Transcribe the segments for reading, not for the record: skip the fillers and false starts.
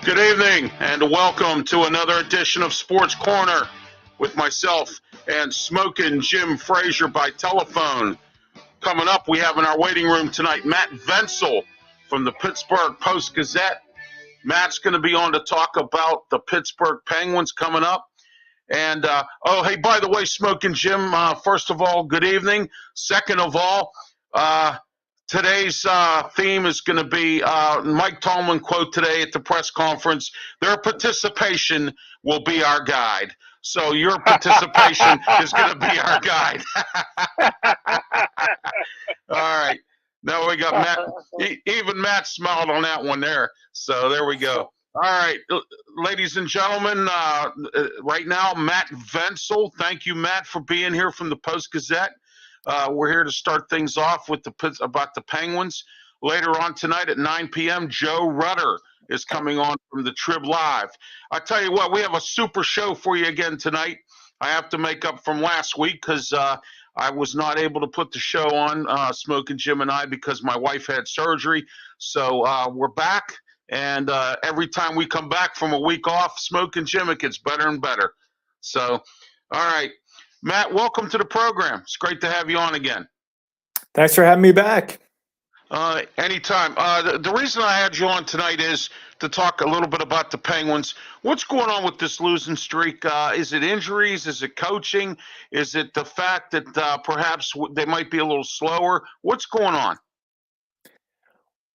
Good evening and welcome to another edition of Sports Corner with myself and Smokin Jim Frazier by telephone. Coming up, we have in our waiting room tonight Matt Vensel from the Pittsburgh Post-Gazette. Matt's going to be on to talk about the Pittsburgh Penguins coming up. And, hey, by the way, Smokin Jim, first of all, good evening. Second of all, today's theme is going to be Mike Tomlin quote today at the press conference. Their participation will be our guide. So your participation is going to be our guide. All right. Now we got Matt. Even Matt smiled on that one there. So there we go. All right, ladies and gentlemen, right now, Matt Vensel. Thank you, Matt, for being here from the Post-Gazette. We're here to start things off with about the Penguins. Later on tonight at 9 p.m., Joe Rutter is coming on from the Trib Live. I tell you what, we have a super show for you again tonight. I have to make up from last week because I was not able to put the show on, Smokin Jim and I, because my wife had surgery. So we're back. And every time we come back from a week off, Smokin Jim, it gets better and better. So, all right. Matt, welcome to the program. It's great to have you on again. Thanks for having me back. Anytime. The reason I had you on tonight is to talk a little bit about the Penguins. What's going on with this losing streak? Is it injuries? Is it coaching? Is it the fact that perhaps they might be a little slower? What's going on?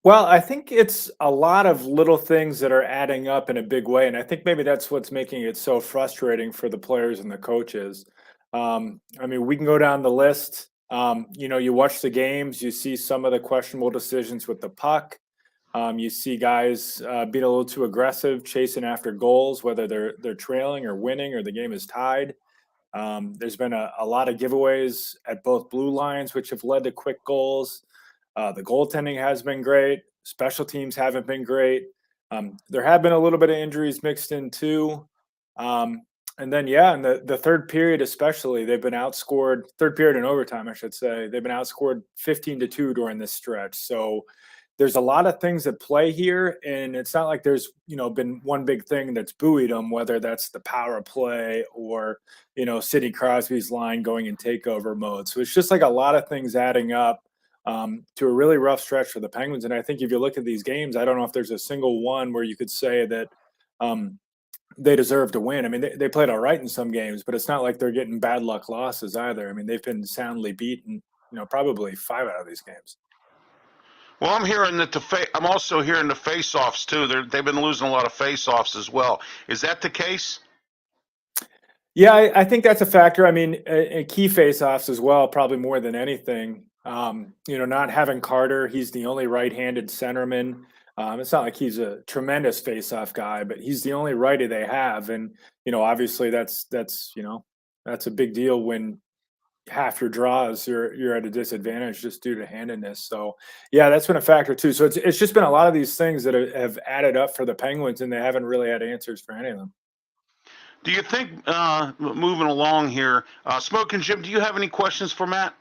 Well, I think it's a lot of little things that are adding up in a big way. And I think maybe that's what's making it so frustrating for the players and the coaches. We can go down the list. You watch the games, you see some of the questionable decisions with the puck. You see guys being a little too aggressive, chasing after goals, whether they're trailing or winning or the game is tied. There's been a lot of giveaways at both blue lines, which have led to quick goals. The goaltending has been great. Special teams haven't been great. There have been a little bit of injuries mixed in too. And then, in the third period especially, they've been outscored, third period and overtime, I should say, they've been outscored 15-2 during this stretch. So there's a lot of things at play here. And it's not like there's, been one big thing that's buoyed them, whether that's the power play or, Sidney Crosby's line going in takeover mode. So it's just like a lot of things adding up to a really rough stretch for the Penguins. And I think if you look at these games, I don't know if there's a single one where you could say that they deserve to win. I mean, they played all right in some games, but it's not like they're getting bad luck losses either. I mean, they've been soundly beaten, probably 5 out of these games. Well, I'm hearing that I'm also hearing the face-offs too. They've been losing a lot of face-offs as well. Is that the case? Yeah, I think that's a factor. I mean, key face-offs as well, probably more than anything. Not having Carter, he's the only right-handed centerman. It's not like he's a tremendous face-off guy, but he's the only righty they have, and obviously that's a big deal when half your draws you're at a disadvantage just due to handedness. So yeah, that's been a factor too. So it's just been a lot of these things that have added up for the Penguins, and they haven't really had answers for any of them. Do you think moving along here, Smokin Jim? Do you have any questions for Matt?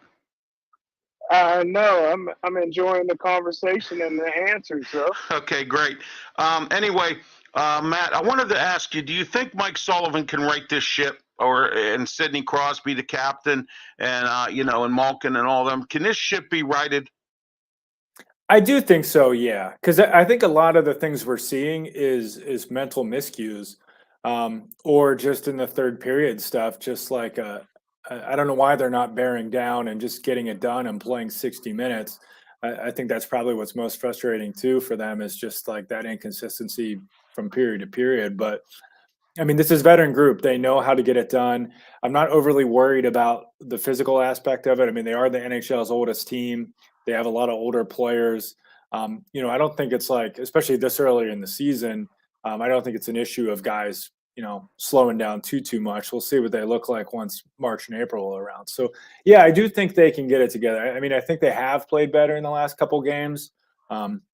No, I'm enjoying the conversation and the answers, sir. Okay, great. Anyway, Matt, I wanted to ask you: do you think Mike Sullivan can right this ship, and Sidney Crosby, the captain, and and Malkin and all them? Can this ship be righted? I do think so, yeah, because I think a lot of the things we're seeing is mental miscues, or just in the third period stuff, just like I don't know why they're not bearing down and just getting it done and playing 60 minutes. I think that's probably what's most frustrating too for them, is just like that inconsistency from period to period. But I mean, this is a veteran group. They know how to get it done. I'm not overly worried about the physical aspect of it. I mean, they are the NHL's oldest team. They have a lot of older players. I don't think it's like, especially this early in the season, I don't think it's an issue of guys slowing down too much. We'll see what they look like once March and April are around. So yeah, I do think they can get it together. I mean, I think they have played better in the last couple games.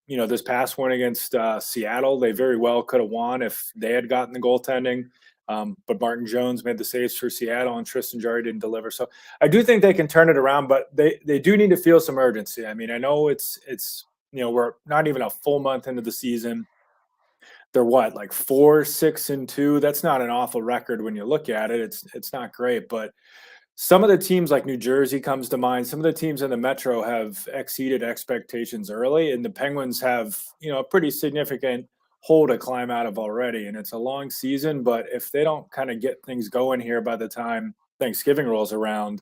This past one against Seattle, they very well could have won if they had gotten the goaltending. But Martin Jones made the saves for Seattle, and Tristan Jarry didn't deliver. So I do think they can turn it around, but they do need to feel some urgency. I mean, I know it's we're not even a full month into the season. they're what, like 4-6-2. That's not an awful record when you look at it. It's not great, but some of the teams like New Jersey comes to mind. Some of the teams in the Metro have exceeded expectations early, and the Penguins have, a pretty significant hole to climb out of already. And it's a long season, but if they don't kind of get things going here by the time Thanksgiving rolls around,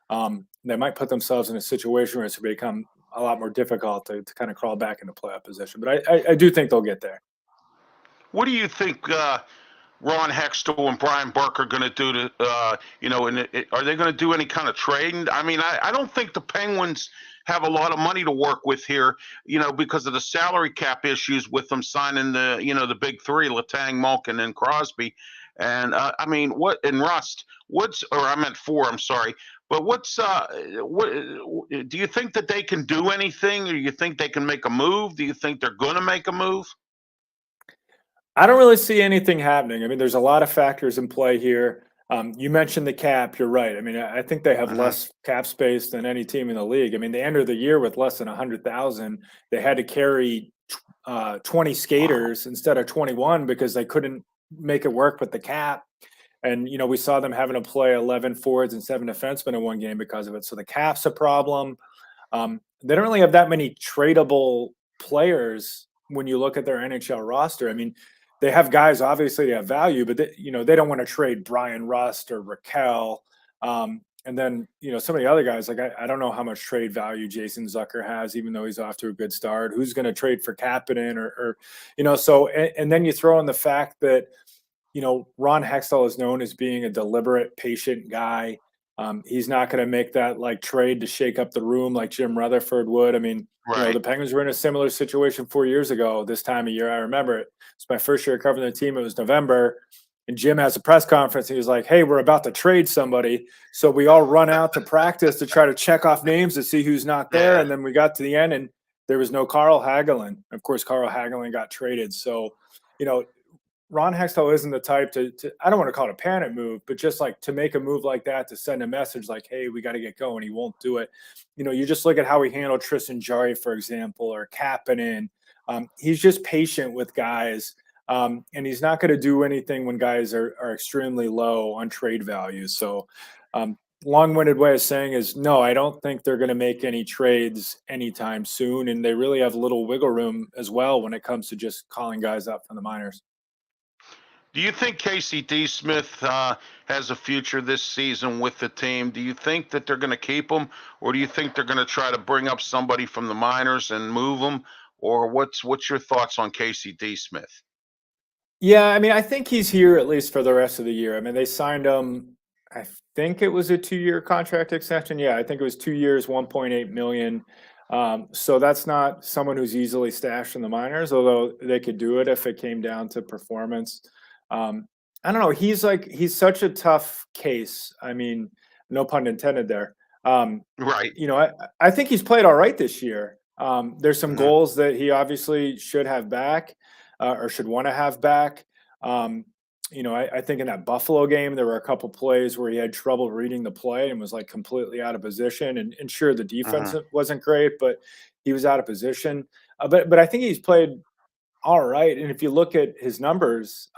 they might put themselves in a situation where it's going to become a lot more difficult to kind of crawl back into playoff position. But I do think they'll get there. What do you think Ron Hextall and Brian Burke are going to do to, are they going to do any kind of trading? I mean, I don't think the Penguins have a lot of money to work with here, because of the salary cap issues with them signing the big three, Letang, Malkin, and Crosby. And and Rust, I meant four, I'm sorry. But what do you think that they can do anything? Or do you think they can make a move? Do you think they're going to make a move? I don't really see anything happening. I mean, there's a lot of factors in play here. You mentioned the cap. You're right. I mean, I think they have less cap space than any team in the league. I mean, they entered the year with less than 100,000. They had to carry 20 skaters instead of 21 because they couldn't make it work with the cap. And we saw them having to play 11 forwards and 7 defensemen in one game because of it. So the cap's a problem. They don't really have that many tradable players when you look at their NHL roster. I mean, they have guys, obviously they have value, but they don't want to trade Brian Rust or Raquel. And then, some of the other guys, like I don't know how much trade value Jason Zucker has, even though he's off to a good start. Who's going to trade for Kapanen and then you throw in the fact that, Ron Hextall is known as being a deliberate, patient guy. He's not going to make that like trade to shake up the room like Jim Rutherford would. I mean, right. The Penguins were in a similar situation 4 years ago this time of year. I remember it. It's my first year covering the team. It was November, and Jim has a press conference. And he was like, "Hey, we're about to trade somebody." So we all run out to practice to try to check off names to see who's not there. Yeah. And then we got to the end, and there was no Carl Hagelin. Of course, Carl Hagelin got traded. So, Ron Hextall isn't the type to I don't want to call it a panic move, but just like to make a move like that to send a message like, hey, we got to get going. He won't do it. You just look at how he handled Tristan Jarry, for example, or Kapanen. He's just patient with guys, and he's not going to do anything when guys are extremely low on trade value. So long-winded way of saying is no, I don't think they're going to make any trades anytime soon. And they really have little wiggle room as well when it comes to just calling guys up from the minors. Do you think Casey D. Smith has a future this season with the team? Do you think that they're going to keep him, or do you think they're going to try to bring up somebody from the minors and move him? Or what's your thoughts on Casey D. Smith? Yeah, I mean, I think he's here at least for the rest of the year. I mean, they signed him, I think it was a 2-year contract extension. Yeah, I think it was 2 years, 1.8 million. So that's not someone who's easily stashed in the minors, although they could do it if it came down to performance. I don't know. He's such a tough case. I mean, no pun intended there. Right. I think he's played all right this year. There's some goals that he obviously should have back, or should want to have back. I think in that Buffalo game, there were a couple plays where he had trouble reading the play and was like completely out of position. And sure, the defense wasn't great, but he was out of position. But I think he's played all right. And if you look at his numbers,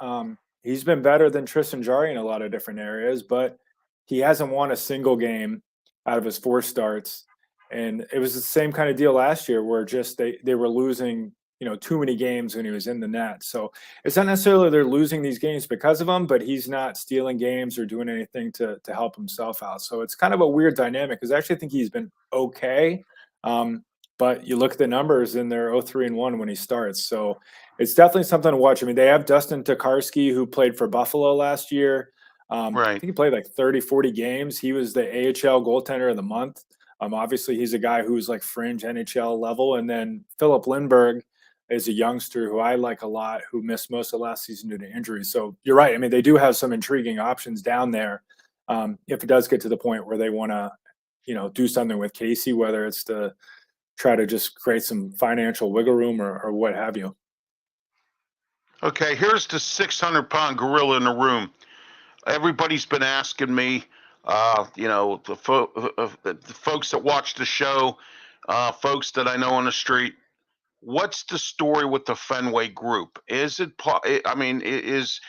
he's been better than Tristan Jarry in a lot of different areas, but he hasn't won a single game out of his 4 starts. And it was the same kind of deal last year where just they were losing, too many games when he was in the net. So it's not necessarily they're losing these games because of him, but he's not stealing games or doing anything to help himself out. So it's kind of a weird dynamic because I actually think he's been okay. But you look at the numbers and they're 0-3-1 when he starts. So it's definitely something to watch. I mean, they have Dustin Tokarski, who played for Buffalo last year. I think he played like 30, 40 games. He was the AHL goaltender of the month. Obviously, he's a guy who's like fringe NHL level. And then Philip Lindbergh is a youngster who I like a lot, who missed most of last season due to injury. So you're right. I mean, they do have some intriguing options down there. If it does get to the point where they want to, do something with Casey, whether it's to try to just create some financial wiggle room or what have you. Okay, here's the 600-pound gorilla in the room. Everybody's been asking me, the folks that watch the show, folks that I know on the street, what's the story with the Fenway group? Is it? I mean, is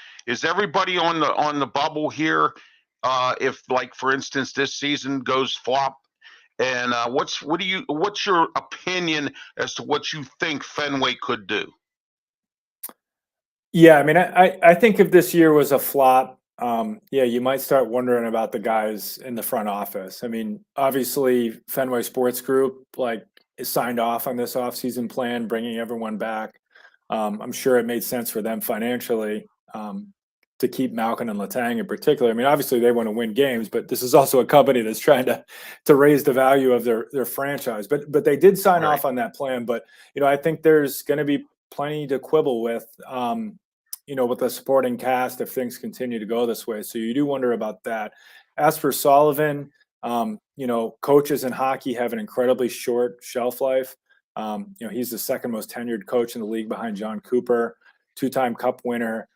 everybody on the bubble here? If, like, for instance, this season goes flop, and what's your opinion as to what you think Fenway could do? Yeah, I mean, I think if this year was a flop, yeah, you might start wondering about the guys in the front office. I mean, obviously, Fenway Sports Group like is signed off on this offseason plan, bringing everyone back. I'm sure it made sense for them financially to keep Malkin and Letang in particular. I mean, obviously they want to win games, but this is also a company that's trying to raise the value of their franchise. But they did sign Right. off on that plan. But I think there's going to be plenty to quibble with. With the supporting cast if things continue to go this way. So you do wonder about that. As for Sullivan, coaches in hockey have an incredibly short shelf life. He's the second most tenured coach in the league behind John Cooper, two-time Cup winner.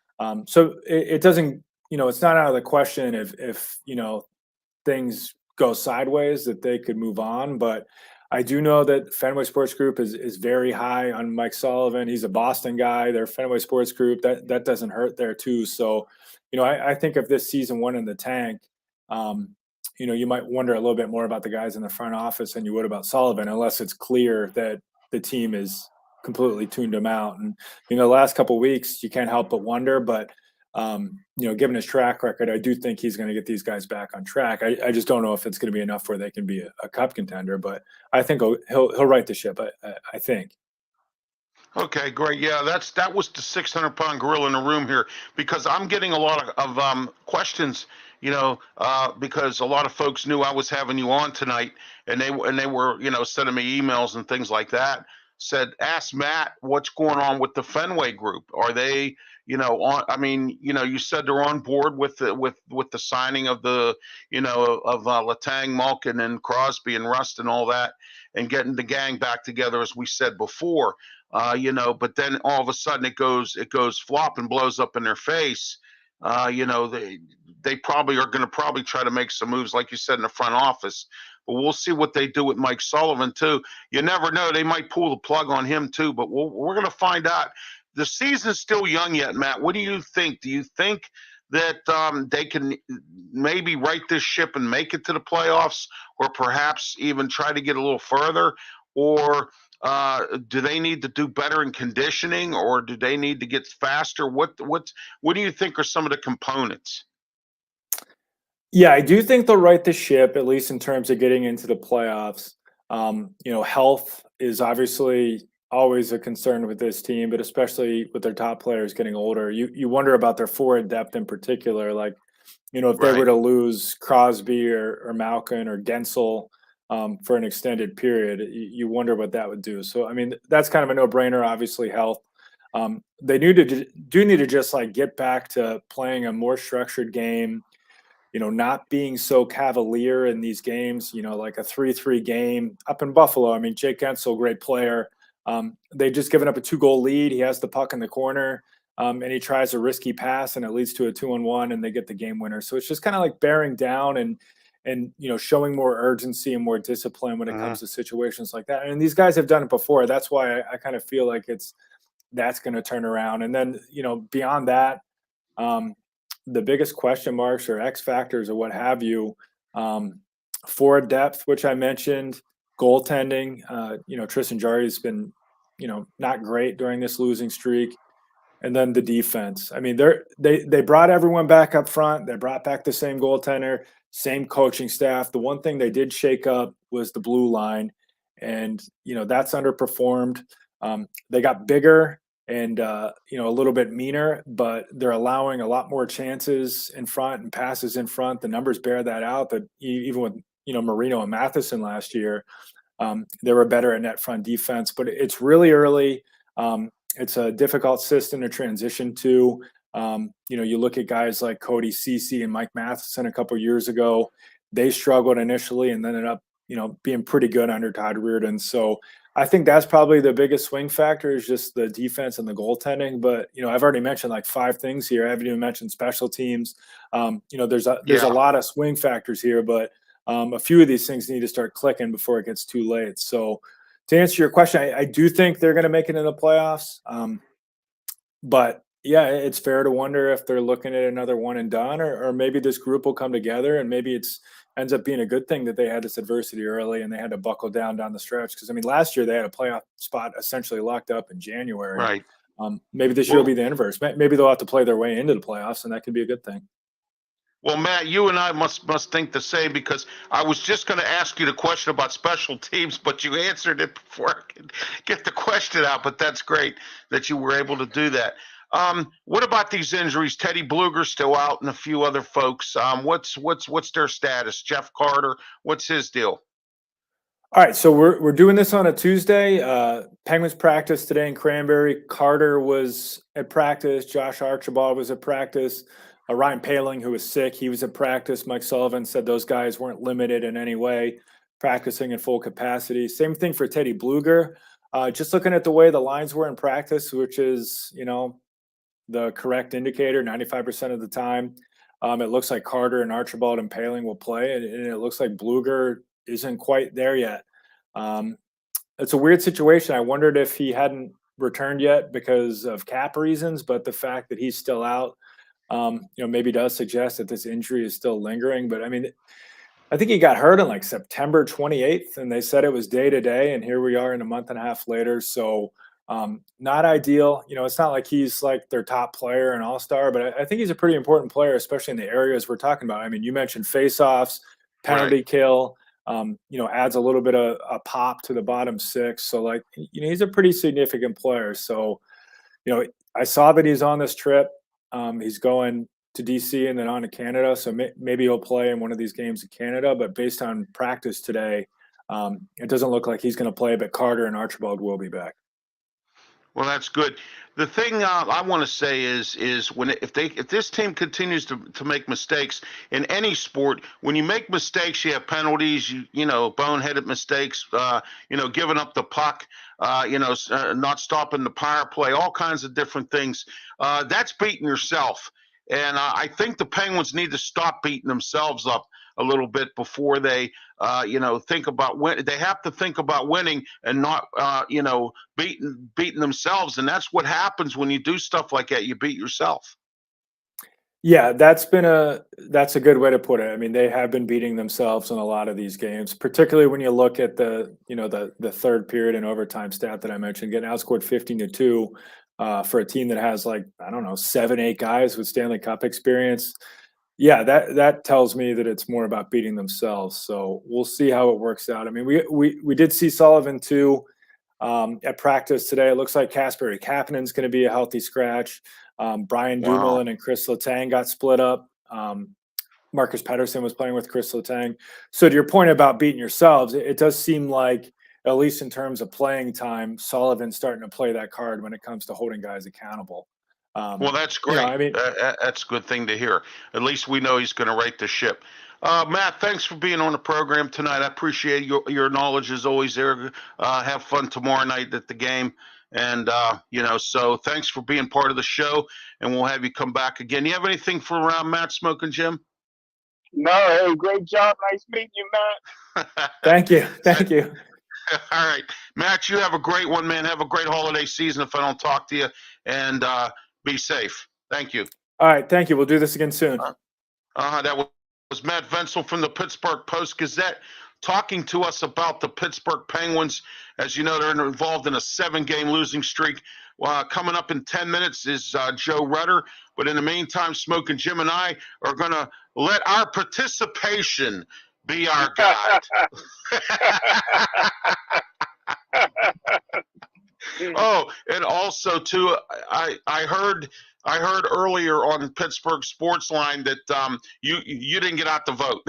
So it doesn't, it's not out of the question if things go sideways that they could move on. But I do know that Fenway Sports Group is very high on Mike Sullivan. He's a Boston guy. Their Fenway Sports Group, that doesn't hurt there too. So, I think if this season went in the tank, you might wonder a little bit more about the guys in the front office than you would about Sullivan, unless it's clear that the team is completely tuned him out. And the last couple of weeks, you can't help but wonder. But given his track record, I do think he's going to get these guys back on track. I just don't know if it's going to be enough where they can be a cup contender, but I think he'll right the ship. I think. Okay, great. Yeah, that was the 600-pound gorilla in the room here, because I'm getting a lot of questions. Because a lot of folks knew I was having you on tonight, and they were sending me emails and things like that. Said, ask Matt what's going on with the Fenway group. Are they on? I mean, you said they're on board with the signing of the Letang, Malkin, and Crosby and Rust and all that, and getting the gang back together as we said before. But then all of a sudden it goes flop and blows up in their face. They probably are going to try to make some moves, like you said, in the front office. But we'll see what they do with Mike Sullivan too. You never know; they might pull the plug on him too. But we're going to find out. The season's still young yet, Matt. What do you think? Do you think that they can maybe right this ship and make it to the playoffs, or perhaps even try to get a little further, or do they need to do better in conditioning, or do they need to get faster? What do you think are some of the components? Yeah, I do think they'll right the ship, at least in terms of getting into the playoffs. Health is obviously always a concern with this team, but especially with their top players getting older. You wonder about their forward depth in particular. Like, if they were Right. to lose Crosby or Malkin or Gensel for an extended period, you wonder what that would do. So, I mean, that's kind of a no-brainer, obviously, health. They do need to just like get back to playing a more structured game, not being so cavalier in these games, like a 3-3 game up in Buffalo. I mean, Jake Gensel, great player. They just given up a 2-goal lead. He has the puck in the corner, and he tries a risky pass, and it leads to a 2-on-1, and they get the game winner. So it's just kind of like bearing down and showing more urgency and more discipline when it Mhm. comes to situations like that. And these guys have done it before. That's why I kind of feel like that's going to turn around. And then beyond that, um, the biggest question marks or X factors or what have you, forward depth, which I mentioned, goaltending. Tristan Jarry's been, not great during this losing streak, and then the defense. I mean, they brought everyone back up front. They brought back the same goaltender, same coaching staff. The one thing they did shake up was the blue line, and that's underperformed. They got bigger and a little bit meaner, but they're allowing a lot more chances in front and passes in front. The numbers bear that out. That even with Marino and Matheson last year, they were better at net front defense. But it's really early. It's a difficult system to transition to. You look at guys like Cody Ceci and Mike Matheson a couple years ago. They struggled initially and ended up, being pretty good under Todd Reardon. So I think that's probably the biggest swing factor is just the defense and the goaltending. But I've already mentioned like 5 things here. I haven't even mentioned special teams. There's a Yeah. lot of swing factors here, but a few of these things need to start clicking before it gets too late. So to answer your question, I do think they're going to make it in the playoffs. But yeah, it's fair to wonder if they're looking at another one and done, or maybe this group will come together and maybe it's ends up being a good thing that they had this adversity early and they had to buckle down the stretch. Because I mean, last year they had a playoff spot essentially locked up in January. Right. Maybe this year will be the inverse. Maybe they'll have to play their way into the playoffs, and that could be a good thing. Well, Matt, you and I must think the same, because I was just going to ask you the question about special teams, but you answered it before I could get the question out. But that's great that you were able to do that. What about these injuries? Teddy Bluger's still out, and a few other folks. What's their status? Jeff Carter, what's his deal? All right, so we're doing this on a Tuesday. Penguins practice today in Cranberry. Carter was at practice. Josh Archibald was at practice. Ryan Poehling, who was sick, he was at practice. Mike Sullivan said those guys weren't limited in any way, practicing in full capacity. Same thing for Teddy Bluger. Just looking at the way the lines were in practice, which is, the correct indicator 95% of the time, it looks like Carter and Archibald and Poehling will play, and it looks like Bluger isn't quite there yet. It's a weird situation. I wondered if he hadn't returned yet because of cap reasons, but the fact that he's still out, maybe does suggest that this injury is still lingering. But I mean, I think he got hurt on like September 28th, and they said it was day to day, and here we are in a month and a half later. So not ideal. It's not like he's like their top player and all-star, but I think he's a pretty important player, especially in the areas we're talking about. I mean, you mentioned face-offs, penalty kill, adds a little bit of a pop to the bottom six. So like, he's a pretty significant player. So, I saw that he's on this trip. He's going to DC and then on to Canada. So maybe he'll play in one of these games in Canada, but based on practice today, it doesn't look like he's going to play, but Carter and Archibald will be back. Well, that's good. The thing I want to say is if this team continues to make mistakes in any sport, when you make mistakes, you have penalties. Boneheaded mistakes. Giving up the puck. Not stopping the power play. All kinds of different things. That's beating yourself. And I think the Penguins need to stop beating themselves up a little bit before they, think about they have to think about winning and not, beating themselves. And that's what happens when you do stuff like that. You beat yourself. Yeah, that's a good way to put it. I mean, they have been beating themselves in a lot of these games, particularly when you look at the third period and overtime stat that I mentioned, getting outscored 15-2 for a team that has 7-8 guys with Stanley Cup experience. Yeah, that tells me that it's more about beating themselves. So we'll see how it works out. I mean, we did see Sullivan too at practice today. It looks like Kasperi Kapanen's going to be a healthy scratch. Brian Dumoulin and Chris Letang got split up. Marcus Pettersson was playing with Chris Letang. So to your point about beating yourselves, it does seem like, at least in terms of playing time, Sullivan's starting to play that card when it comes to holding guys accountable. Well, that's great. That's a good thing to hear. At least we know he's going to right the ship. Matt, thanks for being on the program tonight. I appreciate your knowledge as always there. Have fun tomorrow night at the game. And, so thanks for being part of the show, and we'll have you come back again. You have anything for Matt, Smokin' Jim? No, hey, great job. Nice meeting you, Matt. Thank you. Thank you. All right. Matt, you have a great one, man. Have a great holiday season if I don't talk to you, and be safe. Thank you. All right. Thank you. We'll do this again soon. That was Matt Vensel from the Pittsburgh Post-Gazette talking to us about the Pittsburgh Penguins. As you know, they're involved in a 7-game losing streak. Coming up in 10 minutes is Joe Rudder. But in the meantime, Smokin' Jim and I are going to let our participation be our guide. Oh, and also too, I heard earlier on Pittsburgh Sportsline that you didn't get out to vote.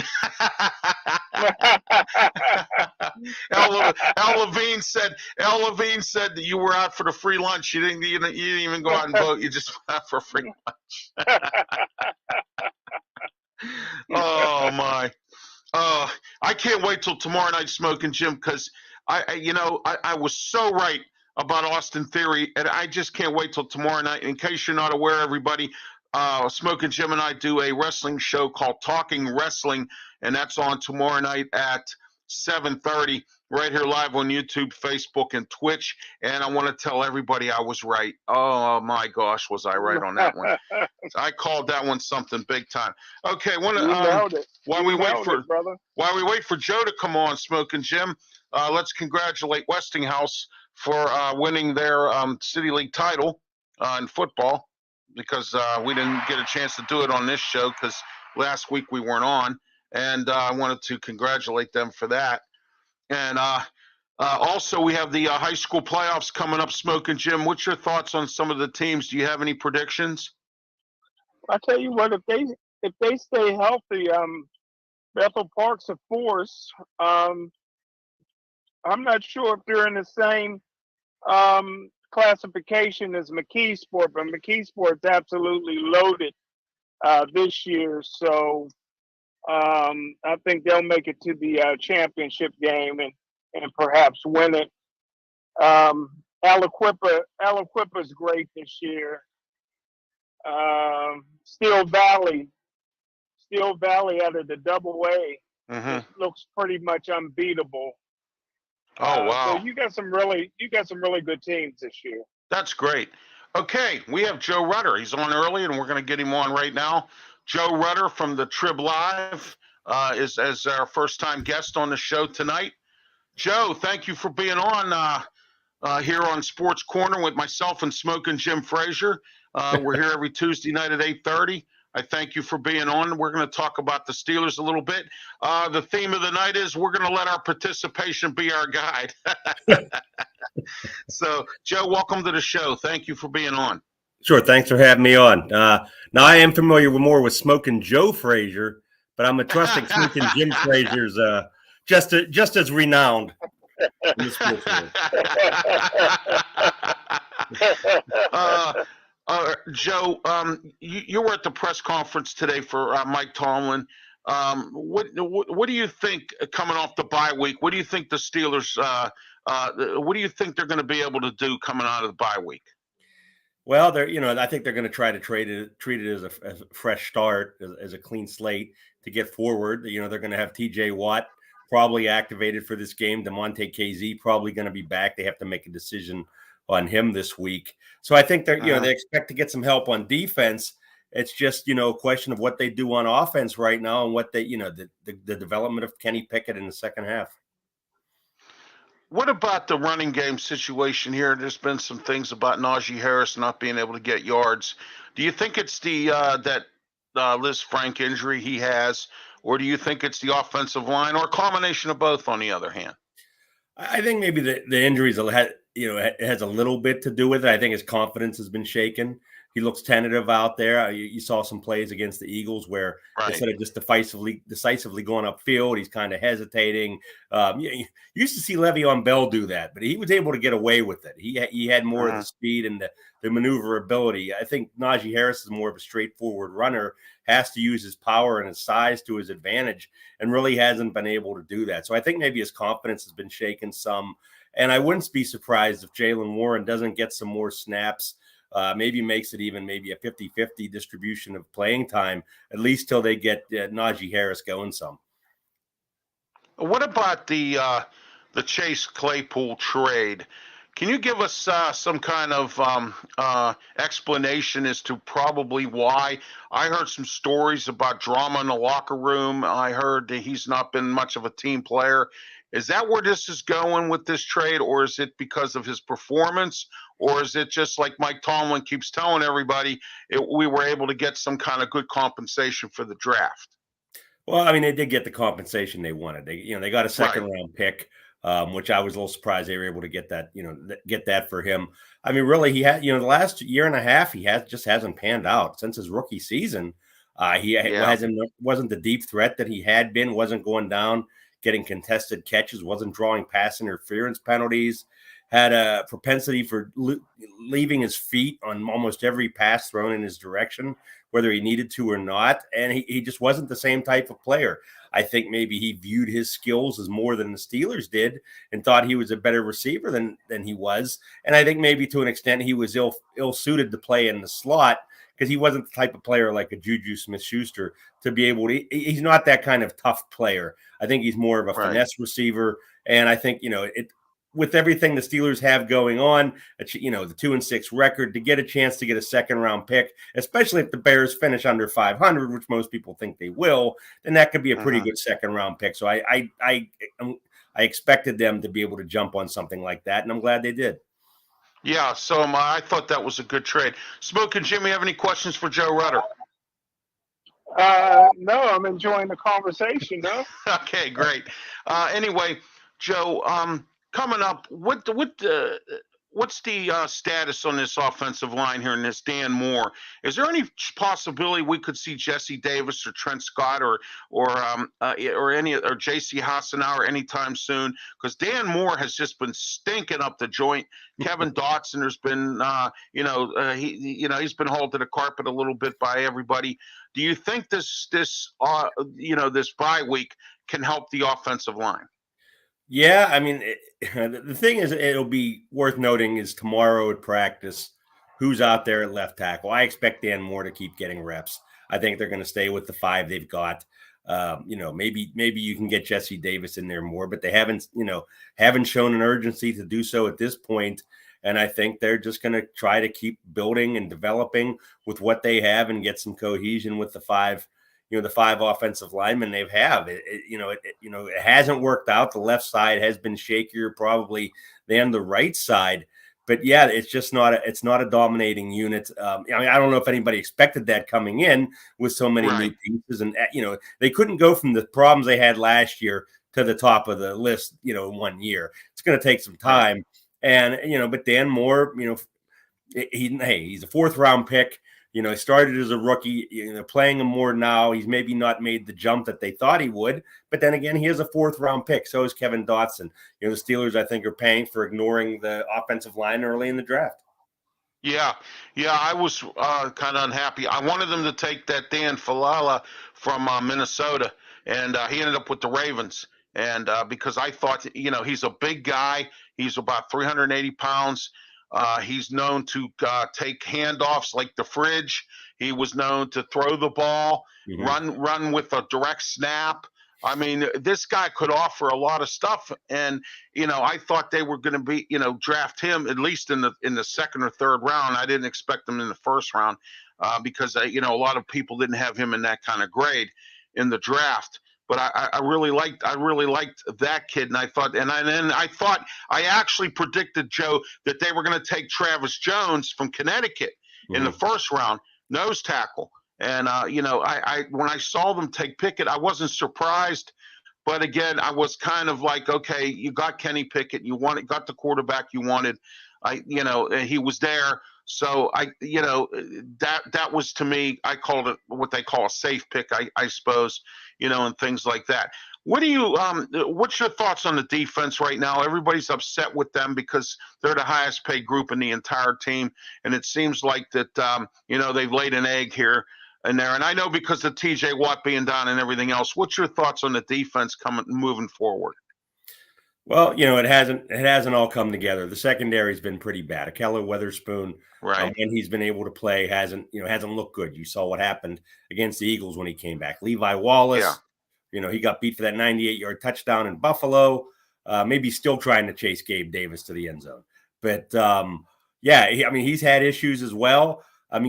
Al Levine said that you were out for the free lunch. You didn't even go out and vote. You just went out for free lunch. Oh my! I can't wait till tomorrow night, Smokin' Jim, because I was so right about Austin Theory, and I just can't wait till tomorrow night. In case you're not aware, everybody, Smokin' Jim and I do a wrestling show called Talking Wrestling, and that's on tomorrow night at 7:30, right here live on YouTube, Facebook, and Twitch. And I want to tell everybody I was right. Oh my gosh, was I right on that one? I called that one something big time. Okay, You nailed it. while You we wait nailed for it, brother. while we wait for Joe to come on, Smokin' Jim, let's congratulate Westinghouse for winning their City League title in football, because we didn't get a chance to do it on this show because last week we weren't on, and I wanted to congratulate them for that. And also, we have the high school playoffs coming up. Smokin' Jim, what's your thoughts on some of the teams? Do you have any predictions? I tell you what, if they stay healthy, Bethel Park's a force. I'm not sure if they're in the same classification as McKeesport, but McKeesport's absolutely loaded this year. So I think they'll make it to the championship game and perhaps win it. Aliquippa's great this year. Steel Valley out of the Double A looks pretty much unbeatable. Oh wow! So you got some really good teams this year. That's great. Okay, we have Joe Rudder. He's on early, and we're going to get him on right now. Joe Rudder from the Trib Live is as our first-time guest on the show tonight. Joe, thank you for being on here on Sports Corner with myself and Smokin' Jim Frazier. We're here every Tuesday night at 8:30. I thank you for being on. We're going to talk about the Steelers a little bit. The theme of the night is we're going to let our participation be our guide. So, Joe, welcome to the show. Thank you for being on. Sure. Thanks for having me on. Now, I am familiar more with Smokin' Joe Frazier, but I'm trusting Smokin' Jim Frazier's just as renowned in the sports world. Joe, you were at the press conference today for Mike Tomlin. What do you think coming off the bye week? What do you think the Steelers? What do you think they're going to be able to do coming out of the bye week? Well, I think they're going to try to treat it as a fresh start, as a clean slate to get forward. They're going to have T.J. Watt probably activated for this game. DeMonte KZ probably going to be back. They have to make a decision on him this week. So I think they expect to get some help on defense. It's just, a question of what they do on offense right now and what they, the development of Kenny Pickett in the second half. What about the running game situation here? There's been some things about Najee Harris not being able to get yards. Do you think it's the Liz Frank injury he has, or do you think it's the offensive line, or a combination of both? On the other hand, I think maybe the injuries it has a little bit to do with it. I think his confidence has been shaken. He looks tentative out there. You saw some plays against the Eagles where instead of just decisively going upfield, he's kind of hesitating. You used to see Le'Veon Bell do that, but he was able to get away with it. He had more of the speed and the maneuverability. I think Najee Harris is more of a straightforward runner, has to use his power and his size to his advantage, and really hasn't been able to do that. So I think maybe his confidence has been shaken some. And I wouldn't be surprised if Jaylen Warren doesn't get some more snaps. Maybe makes it even maybe a 50-50 distribution of playing time, at least till they get Najee Harris going some. What about the Chase Claypool trade? Can you give us some kind of explanation as to probably why? I heard some stories about drama in the locker room. I heard that he's not been much of a team player. Is that where this is going with this trade, or is it because of his performance, or is it just like Mike Tomlin keeps telling everybody, we were able to get some kind of good compensation for the draft? Well, I mean, they did get the compensation they wanted. They got a second round pick, which I was a little surprised they were able to get that. Get that for him. I mean, really, he had the last year and a half he hasn't panned out since his rookie season. Wasn't the deep threat that he had been. Wasn't going down, getting contested catches. Wasn't drawing pass interference penalties. Had a propensity for leaving his feet on almost every pass thrown in his direction, whether he needed to or not. And he just wasn't the same type of player. I think maybe he viewed his skills as more than the Steelers did and thought he was a better receiver than he was. And I think maybe to an extent he was ill-suited to play in the slot because he wasn't the type of player like a Juju Smith-Schuster to be able to. He's not that kind of tough player. I think he's more of a finesse receiver, and I think with everything the Steelers have going on, the 2-6 record, to get a chance to get a second-round pick, especially if the Bears finish under 500, which most people think they will, then that could be a pretty good second-round pick. So I expected them to be able to jump on something like that, and I'm glad they did. Yeah, so I thought that was a good trade. Smokin, Jimmy, have any questions for Joe Rudder? No, I'm enjoying the conversation, though. Okay, great. Anyway, Joe, coming up, what's the status on this offensive line here in this Dan Moore? Is there any possibility we could see Jesse Davis or Trent Scott or J.C. Hassenauer anytime soon? Because Dan Moore has just been stinking up the joint. Kevin Dotson has been, he's been hauled to the carpet a little bit by everybody. Do you think this bye week can help the offensive line? Yeah, I mean, the thing is, it'll be worth noting is tomorrow at practice, who's out there at left tackle. I expect Dan Moore to keep getting reps. I think they're going to stay with the 5 they've got. Maybe you can get Jesse Davis in there more, but they haven't shown an urgency to do so at this point. And I think they're just going to try to keep building and developing with what they have and get some cohesion with the 5. The 5 offensive linemen they have. It hasn't worked out. The left side has been shakier probably than the right side. But yeah, it's just not a dominating unit. I don't know if anybody expected that coming in with so many new pieces, and they couldn't go from the problems they had last year to the top of the list, in 1 year. It's going to take some time. And but Dan Moore, he's a 4th round pick. He started as a rookie, playing him more now. He's maybe not made the jump that they thought he would. But then again, he is a 4th round pick. So is Kevin Dotson. The Steelers, I think, are paying for ignoring the offensive line early in the draft. Yeah, I was kind of unhappy. I wanted them to take that Dan Falala from Minnesota, and he ended up with the Ravens. And because I thought, he's a big guy. He's about 380 pounds. He's known to take handoffs like the fridge. He was known to throw the ball, run with a direct snap. I mean, this guy could offer a lot of stuff. And, I thought they were going to draft him at least in the 2nd or 3rd round. I didn't expect him in the 1st round because, a lot of people didn't have him in that kind of grade in the draft. But I really liked that kid, and I actually predicted, Joe, that they were going to take Travis Jones from Connecticut in the 1st round, nose tackle. And when I saw them take Pickett, I wasn't surprised, but again, I was kind of like, okay, you got Kenny Pickett, got the quarterback you wanted, he was there. So that was, to me, I called it what they call a safe pick, I suppose, and things like that. What's your thoughts on the defense right now? Everybody's upset with them because they're the highest paid group in the entire team. And it seems like that, they've laid an egg here and there. And I know because of TJ Watt being down and everything else. What's your thoughts on the defense moving forward? Well, it hasn't all come together. The secondary's been pretty bad. Keller Weatherspoon, when he's been able to play, hasn't looked good. You saw what happened against the Eagles when he came back. Levi Wallace, he got beat for that 98-yard touchdown in Buffalo. Maybe still trying to chase Gabe Davis to the end zone. But he's had issues as well.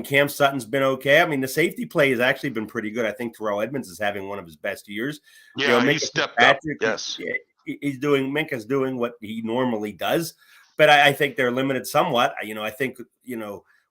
Cam Sutton's been okay. The safety play has actually been pretty good. I think Terrell Edmonds is having one of his best years. Yeah, he stepped up. Yes. Minka's doing what he normally does, but I think they're limited somewhat. I think,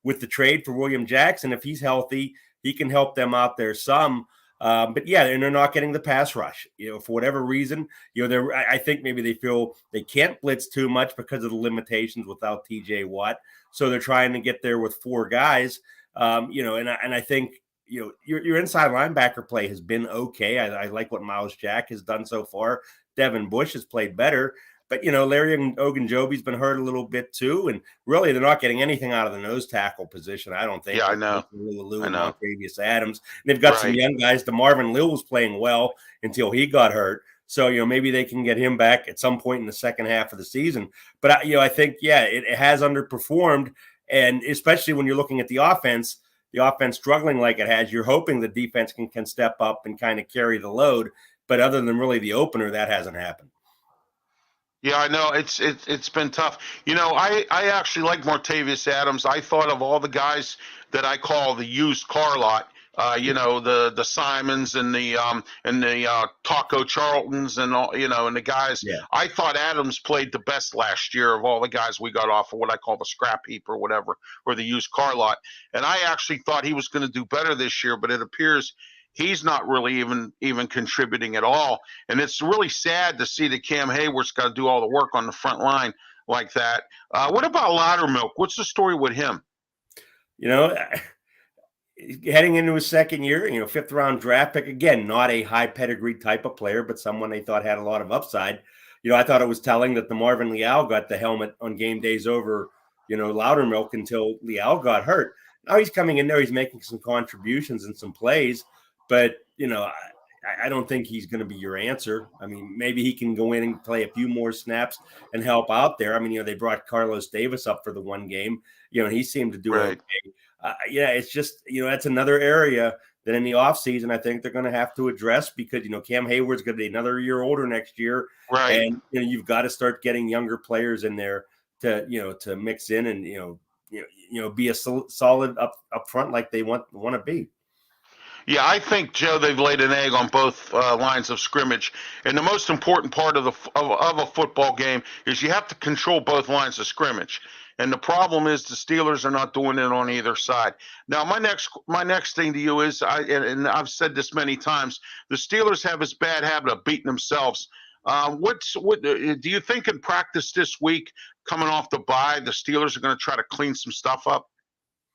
with the trade for William Jackson, if he's healthy, he can help them out there some. But yeah, and they're not getting the pass rush, for whatever reason. I think maybe they feel they can't blitz too much because of the limitations without TJ Watt. So they're trying to get there with 4 guys. And I think, your inside linebacker play has been okay. I like what Miles Jack has done so far. Devin Bush has played better, but Larry Ogunjobi's been hurt a little bit too, and really they're not getting anything out of the nose tackle position. I don't think. Yeah, I know. Previous Adams. And they've got some young guys. DeMarvin Lill was playing well until he got hurt, so maybe they can get him back at some point in the second half of the season. But I think it has underperformed, and especially when you're looking at the offense. the offense struggling like it has, you're hoping the defense can step up and kind of carry the load. But other than really the opener, that hasn't happened. Yeah, I know it's been tough. I actually like Martavius Adams. I thought of all the guys that I call the used car lot. The Simons and the Taco Charltons and all, and the guys. Yeah. I thought Adams played the best last year of all the guys we got off of what I call the scrap heap or whatever, or the used car lot. And I actually thought he was going to do better this year, but it appears he's not really even contributing at all. And it's really sad to see that Cam Hayward's got to do all the work on the front line like that. What about Loudermilk? What's the story with him? Heading into his second year, 5th round draft pick, again, not a high pedigree type of player, but someone they thought had a lot of upside. I thought it was telling that the Marvin Leal got the helmet on game days over, Loudermilk until Leal got hurt. Now he's coming in there, he's making some contributions and some plays, but, I don't think he's going to be your answer. I mean, maybe he can go in and play a few more snaps and help out there. I mean, they brought Carlos Davis up for the one game, and he seemed to do okay. It's just, that's another area that in the offseason, I think they're going to have to address because, Cam Hayward's going to be another year older next year. Right. And, you've got to start getting younger players in there to mix in and, be a solid up front like they want to be. Yeah, I think, Joe, they've laid an egg on both lines of scrimmage. And the most important part of a football game is you have to control both lines of scrimmage. And the problem is the Steelers are not doing it on either side. Now, my next thing to you is, and I've said this many times, the Steelers have this bad habit of beating themselves. What do you think in practice this week, coming off the bye, the Steelers are going to try to clean some stuff up?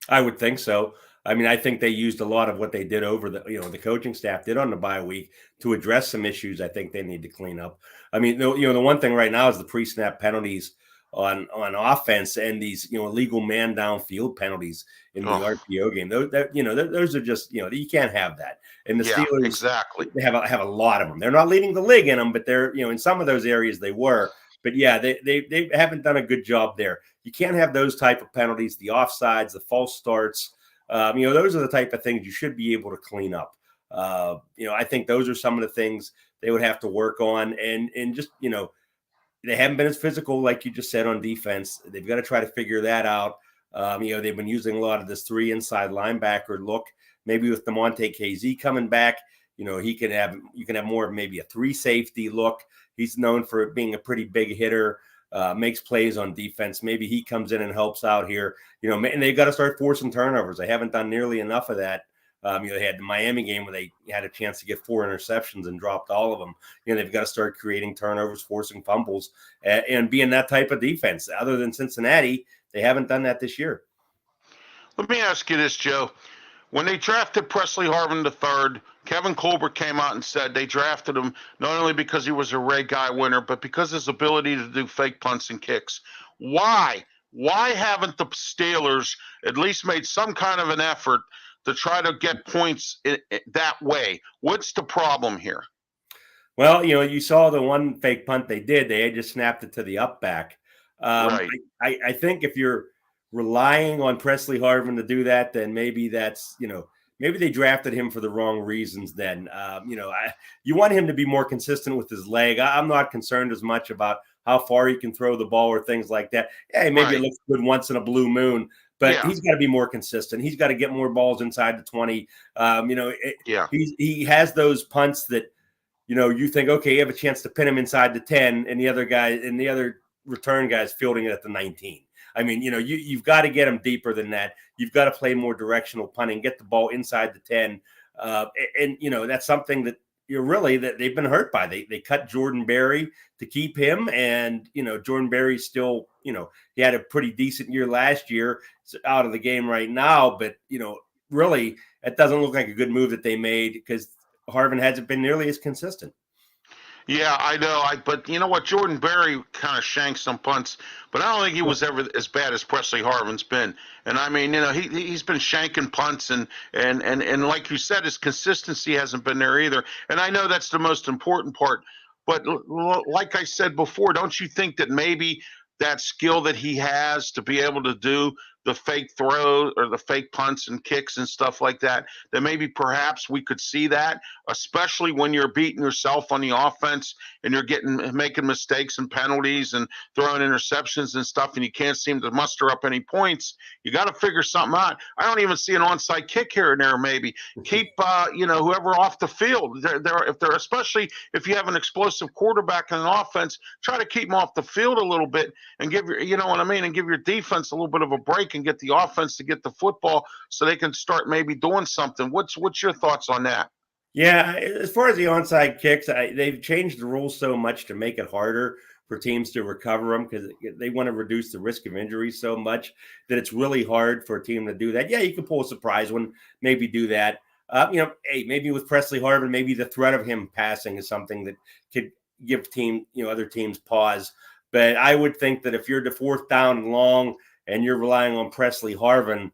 I would think so. I mean, I think they used a lot of what they did over the coaching staff did on the bye week to address some issues I think they need to clean up. I mean, the one thing right now is the pre-snap penalties on offense and these, illegal man downfield penalties in the RPO game. Those are just, you can't have that. And the Steelers, exactly, they have a lot of them. They're not leading the league in them, but they're, in some of those areas they were. But yeah, they haven't done a good job there. You can't have those type of penalties, the offsides, the false starts. Those are the type of things you should be able to clean up. I think those are some of the things they would have to work on. And just, they haven't been as physical, like you just said, on defense. They've got to try to figure that out. They've been using a lot of this 3 inside linebacker look. Maybe with DeMonte KZ coming back, you can have more of maybe a 3 safety look. He's known for being a pretty big hitter. Makes plays on defense. Maybe he comes in and helps out here, and they've got to start forcing turnovers. They haven't done nearly enough of that. They had the Miami game where they had a chance to get 4 interceptions and dropped all of them. They've got to start creating turnovers, forcing fumbles, and being that type of defense. Other than Cincinnati, they haven't done that this year. Let me ask you this, Joe. When they drafted Presley Harvin III, Kevin Colbert came out and said they drafted him not only because he was a Ray Guy winner, but because of his ability to do fake punts and kicks. Why? Why haven't the Steelers at least made some kind of an effort to try to get points that way? What's the problem here? Well, you saw the one fake punt they did. They had just snapped it to the up back. Right. I think if you're relying on Presley Harvin to do that, then maybe that's, maybe they drafted him for the wrong reasons then. You want him to be more consistent with his leg. I'm not concerned as much about how far he can throw the ball or things like that. Yeah, maybe it looks good once in a blue moon, but he's got to be more consistent. He's got to get more balls inside the 20. He has those punts that, you think, okay, you have a chance to pin him inside the 10 and the other return guy's fielding it at the 19. I mean, you've got to get them deeper than that. You've got to play more directional punting, get the ball inside the 10. And that's something that that they've been hurt by. They cut Jordan Berry to keep him. And, Jordan Berry still, he had a pretty decent year last year. It's out of the game right now. But, really, it doesn't look like a good move that they made because Harvin hasn't been nearly as consistent. Yeah, I know. But you know what? Jordan Berry kind of shanked some punts, but I don't think he was ever as bad as Presley Harvin's been. And I mean, he's been shanking punts, and like you said, his consistency hasn't been there either. And I know that's the most important part. But like I said before, don't you think that maybe that skill that he has to be able to do the fake throws or the fake punts and kicks and stuff like that, then maybe perhaps we could see that, especially when you're beating yourself on the offense and you're making mistakes and penalties and throwing interceptions and stuff, and you can't seem to muster up any points. You got to figure something out. I don't even see an onside kick here and there. Maybe keep whoever off the field. If they're especially if you have an explosive quarterback in an offense, try to keep them off the field a little bit and give and give your defense a little bit of a break and get the offense to get the football so they can start maybe doing something. What's your thoughts on that? Yeah, as far as the onside kicks, they've changed the rules so much to make it harder for teams to recover them because they want to reduce the risk of injury so much that it's really hard for a team to do that. Yeah, you can pull a surprise one, maybe do that. Hey, maybe with Presley Harvin, maybe the threat of him passing is something that could give other teams pause. But I would think that if you're the 4th down and long and you're relying on Presley Harvin,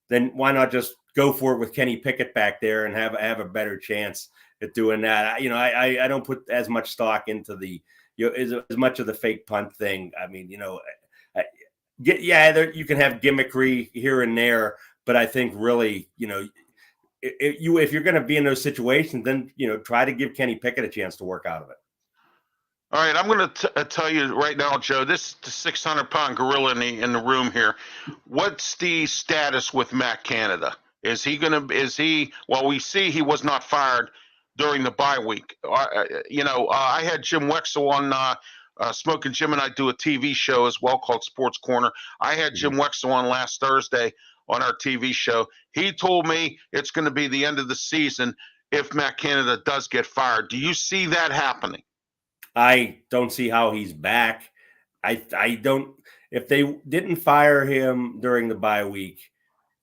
then why not just go for it with Kenny Pickett back there and have a better chance at doing that? I don't put as much stock into the as much of the fake punt thing. I mean, you can have gimmickry here and there, but I think really, if you're going to be in those situations, then try to give Kenny Pickett a chance to work out of it. All right, I'm going to tell you right now, Joe. This is the 600-pound gorilla in the room here. What's the status with Matt Canada? Well, we see he was not fired during the bye week. I had Jim Wexel on Smokin Jim and I do a TV show as well called Sports Corner. I had Jim Wexel on last Thursday on our TV show. He told me it's going to be the end of the season if Matt Canada does get fired. Do you see that happening? I don't see how he's back. I don't. If they didn't fire him during the bye week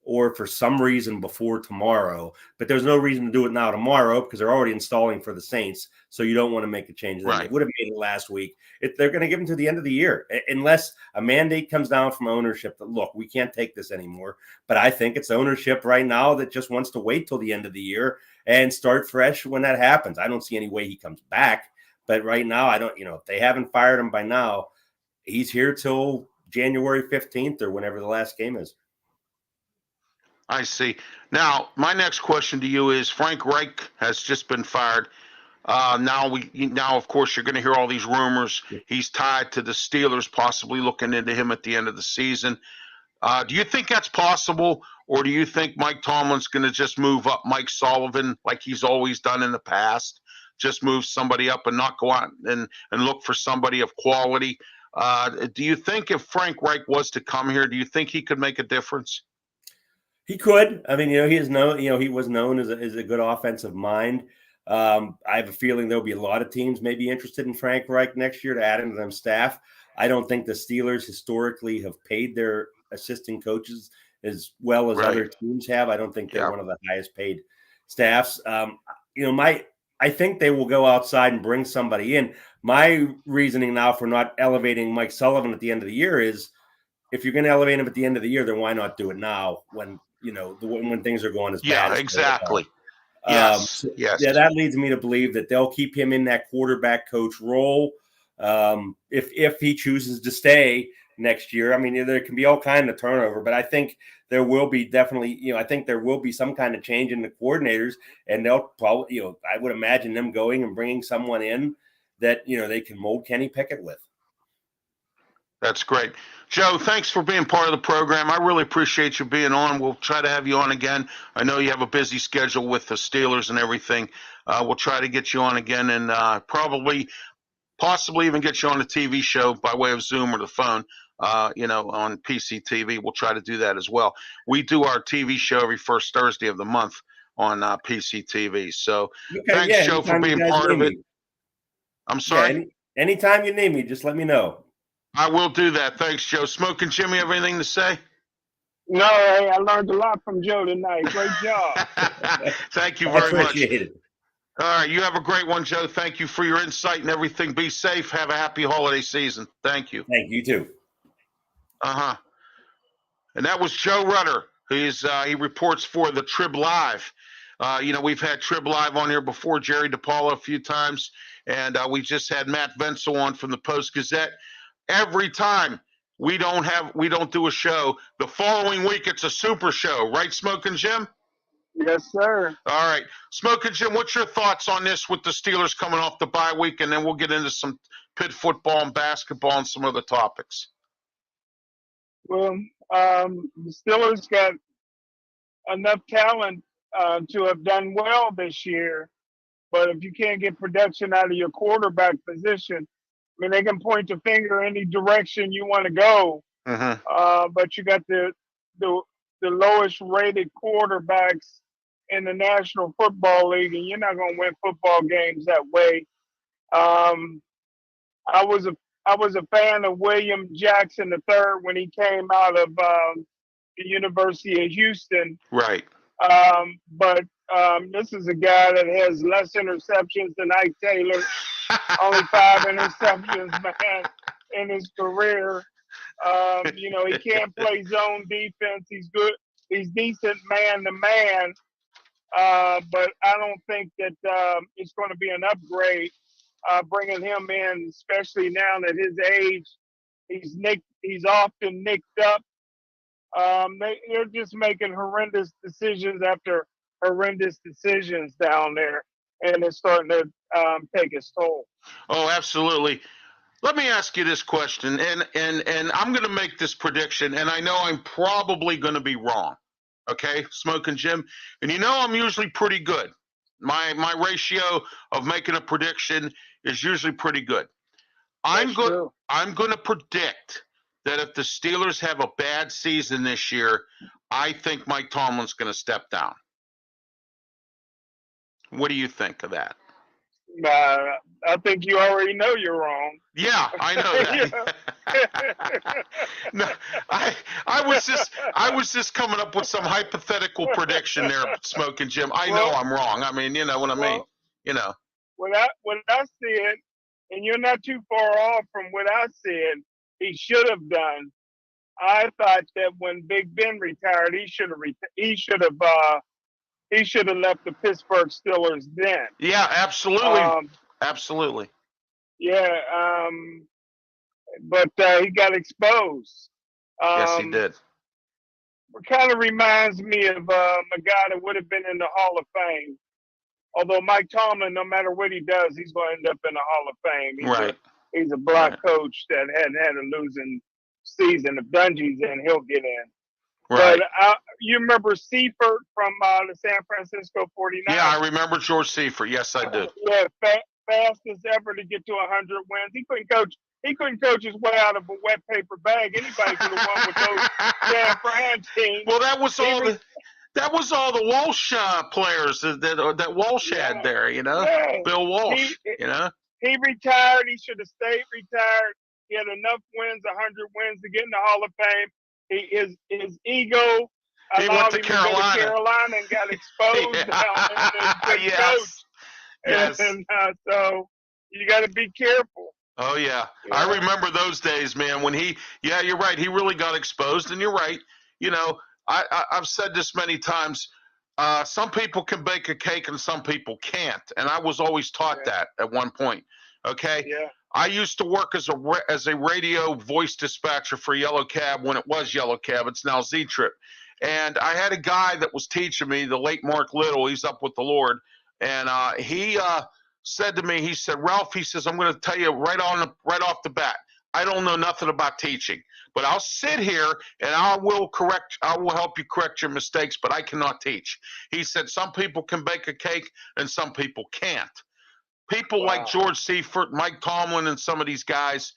or for some reason before tomorrow, but there's no reason to do it now tomorrow because they're already installing for the Saints, so you don't want to make a change. Right. They would have made it last week. They're going to give him to the end of the year unless a mandate comes down from ownership that, look, we can't take this anymore. But I think it's ownership right now that just wants to wait till the end of the year and start fresh when that happens. I don't see any way he comes back. But right now, I don't, if they haven't fired him by now, he's here till January 15th or whenever the last game is. I see. Now, my next question to you is Frank Reich has just been fired. Now, of course, you're going to hear all these rumors. He's tied to the Steelers, possibly looking into him at the end of the season. Do you think that's possible, or do you think Mike Tomlin's going to just move up Mike Sullivan like he's always done in the past? Just move somebody up and not go out and look for somebody of quality. Do you think if Frank Reich was to come here, do you think he could make a difference? He could. I mean, he is known. He was known as a good offensive mind. I have a feeling there'll be a lot of teams maybe interested in Frank Reich next year to add him to them staff. I don't think the Steelers historically have paid their assistant coaches as well as other teams have. I don't think they're one of the highest paid staffs. I think they will go outside and bring somebody in. My reasoning now for not elevating Mike Sullivan at the end of the year is if you're going to elevate him at the end of the year, then why not do it now when things are going as bad? Yeah, exactly. Yes. Yeah, that leads me to believe that they'll keep him in that quarterback coach role. If he chooses to stay next year, I mean, there can be all kind of turnover, but I think there will be definitely, I think there will be some kind of change in the coordinators, and they'll probably, I would imagine them going and bringing someone in that, they can mold Kenny Pickett with. That's great. Joe, thanks for being part of the program. I really appreciate you being on. We'll try to have you on again. I know you have a busy schedule with the Steelers and everything. We'll try to get you on again and possibly even get you on a TV show by way of Zoom or the phone, on PC TV. We'll try to do that as well. We do our TV show every first Thursday of the month on PC TV. So thanks, Joe, for being part of it. I'm sorry? Yeah, anytime you need me, just let me know. I will do that. Thanks, Joe. Smokin Jimmy, have anything to say? No, I learned a lot from Joe tonight. Great job. Thank you very much. It. All right, you have a great one, Joe. Thank you for your insight and everything. Be safe. Have a happy holiday season. Thank you. Thank you, too. And that was Joe Rutter. He reports for the Trib Live. We've had Trib Live on here before, Jerry DePaula a few times, and we just had Matt Vensel on from the Post-Gazette. Every time we don't do a show. The following week, it's a super show, right, Smokin' Jim? Yes, sir. All right. Smokin' Jim, what's your thoughts on this with the Steelers coming off the bye week, and then we'll get into some Pitt football and basketball and some other topics. Well, the Steelers got enough talent to have done well this year, but if you can't get production out of your quarterback position, I mean, they can point the finger any direction you want to go, but you got the lowest rated quarterbacks in the National Football League, and you're not going to win football games that way. I was a fan of William Jackson III when he came out of the University of Houston. Right. But this is a guy that has less interceptions than Ike Taylor. Only 5 interceptions, man, in his career. You know, he can't play zone defense. He's good. He's decent man to man. But I don't think that it's going to be an upgrade bringing him in, especially now at his age. He's often nicked up. They're just making horrendous decisions after horrendous decisions down there, and it's starting to take its toll. Oh, absolutely. Let me ask you this question, and I'm going to make this prediction, and I know I'm probably going to be wrong. Okay, Smokin' Jim, and you know I'm usually pretty good. My ratio of making a prediction is usually pretty good. I'm going to predict that if the Steelers have a bad season this year, I think Mike Tomlin's going to step down. What do you think of that? I think you already know you're wrong. Yeah, I know that. No, I was just coming up with some hypothetical prediction there, Smokin' Jim. I know I'm wrong. I mean, you know what I mean. You know. What I said, and you're not too far off from what I said, he should have done. I thought that when Big Ben retired, he should have left the Pittsburgh Steelers then. Yeah, absolutely. Absolutely. Yeah, but he got exposed. Yes, he did. It kind of reminds me of a guy that would have been in the Hall of Fame. Although Mike Tomlin, no matter what he does, he's going to end up in the Hall of Fame. He's a black coach that hadn't had a losing season. If Dungy's in, he'll get in. Right. But you remember Seifert from the San Francisco 49ers? Yeah, I remember George Seifert. Yes, I do. Yeah, fastest ever to get to 100 wins. He couldn't coach his way out of a wet paper bag. Anybody could have won with those San Fran teams. Well, that was all the Walsh players that Walsh had there. You know, Bill Walsh. You know, he retired. He should have stayed retired. He had enough wins, 100 wins, to get in the Hall of Fame. His ego allowed him to go to Carolina and got exposed. Yes. And so you got to be careful. Oh, yeah. I remember those days, man, when you're right. He really got exposed, and you're right. You know, I've said this many times. Some people can bake a cake and some people can't. And I was always taught that at one point. Okay. Yeah. I used to work as a radio voice dispatcher for Yellow Cab when it was Yellow Cab. It's now Z-Trip. And I had a guy that was teaching me, the late Mark Little. He's up with the Lord. And he said to me, he said, Ralph, he says, I'm going to tell you right off the bat, I don't know nothing about teaching. But I'll sit here and I will help you correct your mistakes, but I cannot teach. He said some people can bake a cake and some people can't. People like George Seifert, Mike Tomlin, and some of these guys,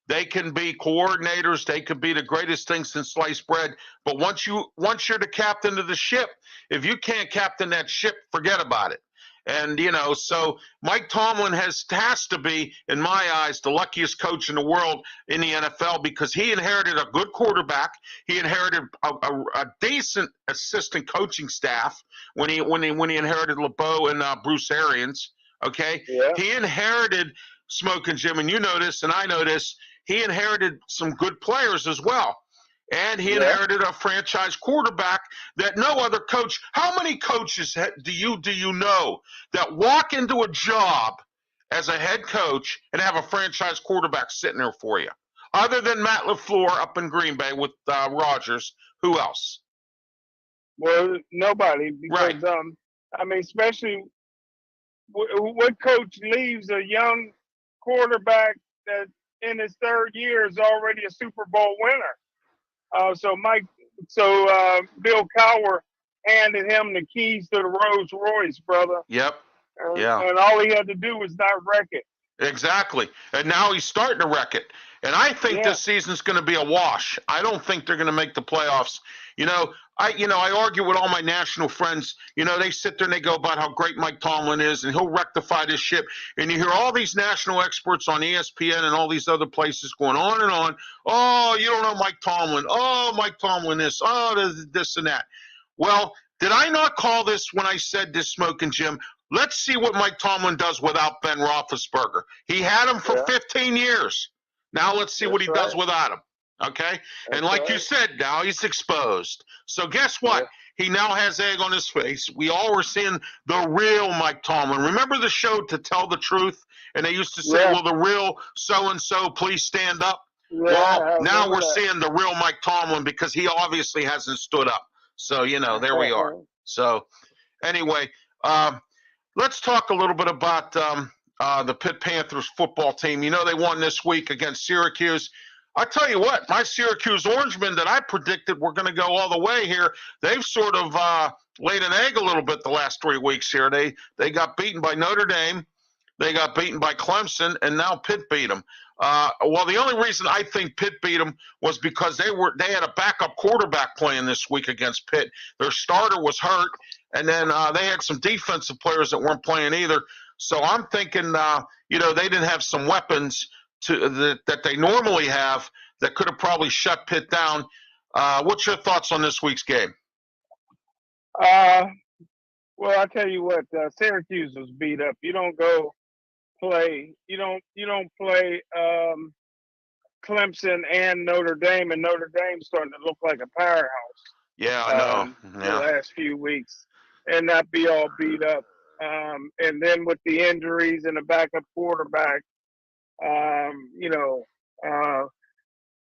they can be coordinators. They could be the greatest thing since sliced bread. But once you're the captain of the ship, if you can't captain that ship, forget about it. And, you know, so Mike Tomlin has to be, in my eyes, the luckiest coach in the world in the NFL because he inherited a good quarterback. He inherited a decent assistant coaching staff when he inherited LeBeau and Bruce Arians. Okay. Yeah. He inherited Smokin' Jim, and you know this, and I know this. He inherited some good players as well. And he inherited a franchise quarterback that no other coach. How many coaches do you know that walk into a job as a head coach and have a franchise quarterback sitting there for you? Other than Matt LaFleur up in Green Bay with Rodgers, who else? Well, nobody, because Right. I mean, especially what coach leaves a young quarterback that in his third year is already a Super Bowl winner. So Bill Cowher handed him the keys to the Rolls Royce, brother, Yep. Yeah. and all he had to do was not wreck it. Exactly. And now he's starting to wreck it. And I think this season's going to be a wash. I don't think they're going to make the playoffs. I argue with all my national friends. They sit there and they go about how great Mike Tomlin is and he'll rectify this ship. And you hear all these national experts on ESPN and all these other places going on and on. Oh, you don't know Mike Tomlin. Oh, Mike Tomlin this. Oh, this and that. Well, did I not call this when I said this, Smokin' Jim? Let's see what Mike Tomlin does without Ben Roethlisberger. He had him for 15 years. Now let's see what he does without him. Okay? And like you said, now he's exposed. So guess what? He now has egg on his face. We all were seeing the real Mike Tomlin. Remember the show To Tell the Truth? And they used to say, well, the real so-and-so, please stand up. Well, now we're seeing the real Mike Tomlin because he obviously hasn't stood up. So, there we are. So anyway, let's talk a little bit about the Pitt Panthers football team. They won this week against Syracuse. I tell you what, my Syracuse Orangemen that I predicted were going to go all the way here, they've sort of laid an egg a little bit the last 3 weeks here. They got beaten by Notre Dame, they got beaten by Clemson, and now Pitt beat them. Well, the only reason I think Pitt beat them was because they had a backup quarterback playing this week against Pitt. Their starter was hurt, and then they had some defensive players that weren't playing either. So I'm thinking, they didn't have some weapons that they normally have that could have probably shut Pitt down. What's your thoughts on this week's game? Well, I tell you what, Syracuse was beat up. You don't go play. You don't play Clemson and Notre Dame, and Notre Dame's starting to look like a powerhouse. Yeah, I know. The last few weeks, and not be all beat up. And then with the injuries and the backup quarterback,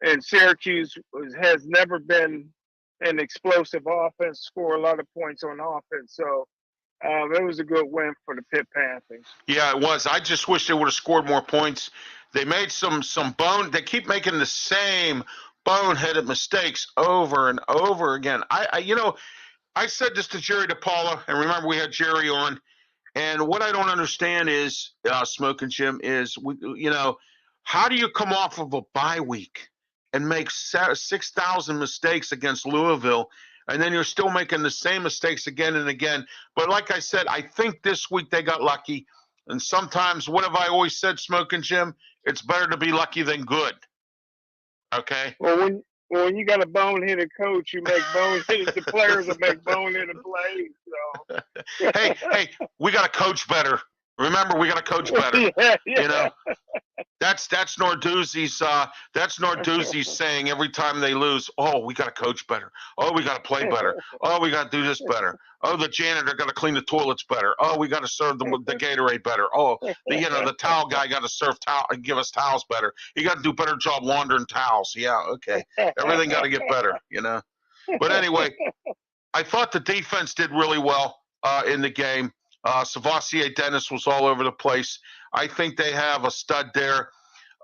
and Syracuse has never been an explosive offense, score a lot of points on offense. So it was a good win for the Pitt Panthers. Yeah, it was. I just wish they would have scored more points. They made they keep making the same boneheaded mistakes over and over again. I said this to Jerry DePaula, and remember we had Jerry on. And what I don't understand is, Smokin' Jim, is how do you come off of a bye week and make 6,000 mistakes against Louisville, and then you're still making the same mistakes again and again? But like I said, I think this week they got lucky. And sometimes, what have I always said, Smokin' Jim? It's better to be lucky than good. Okay? Well, when you got a boneheaded coach, you make boneheaded. The players will make boneheaded plays. So. hey, we got to coach better. Remember, we got to coach better. That's Narduzzi's. That's Narduzzi's saying every time they lose. Oh, we got to coach better. Oh, we got to play better. Oh, we got to do this better. Oh, the janitor got to clean the toilets better. Oh, we got to serve the Gatorade better. Oh, the towel guy got to serve give us towels better. He got to do a better job laundering towels. Yeah, okay. Everything got to get better. But anyway, I thought the defense did really well in the game. Savassier Dennis was all over the place. I think they have a stud there.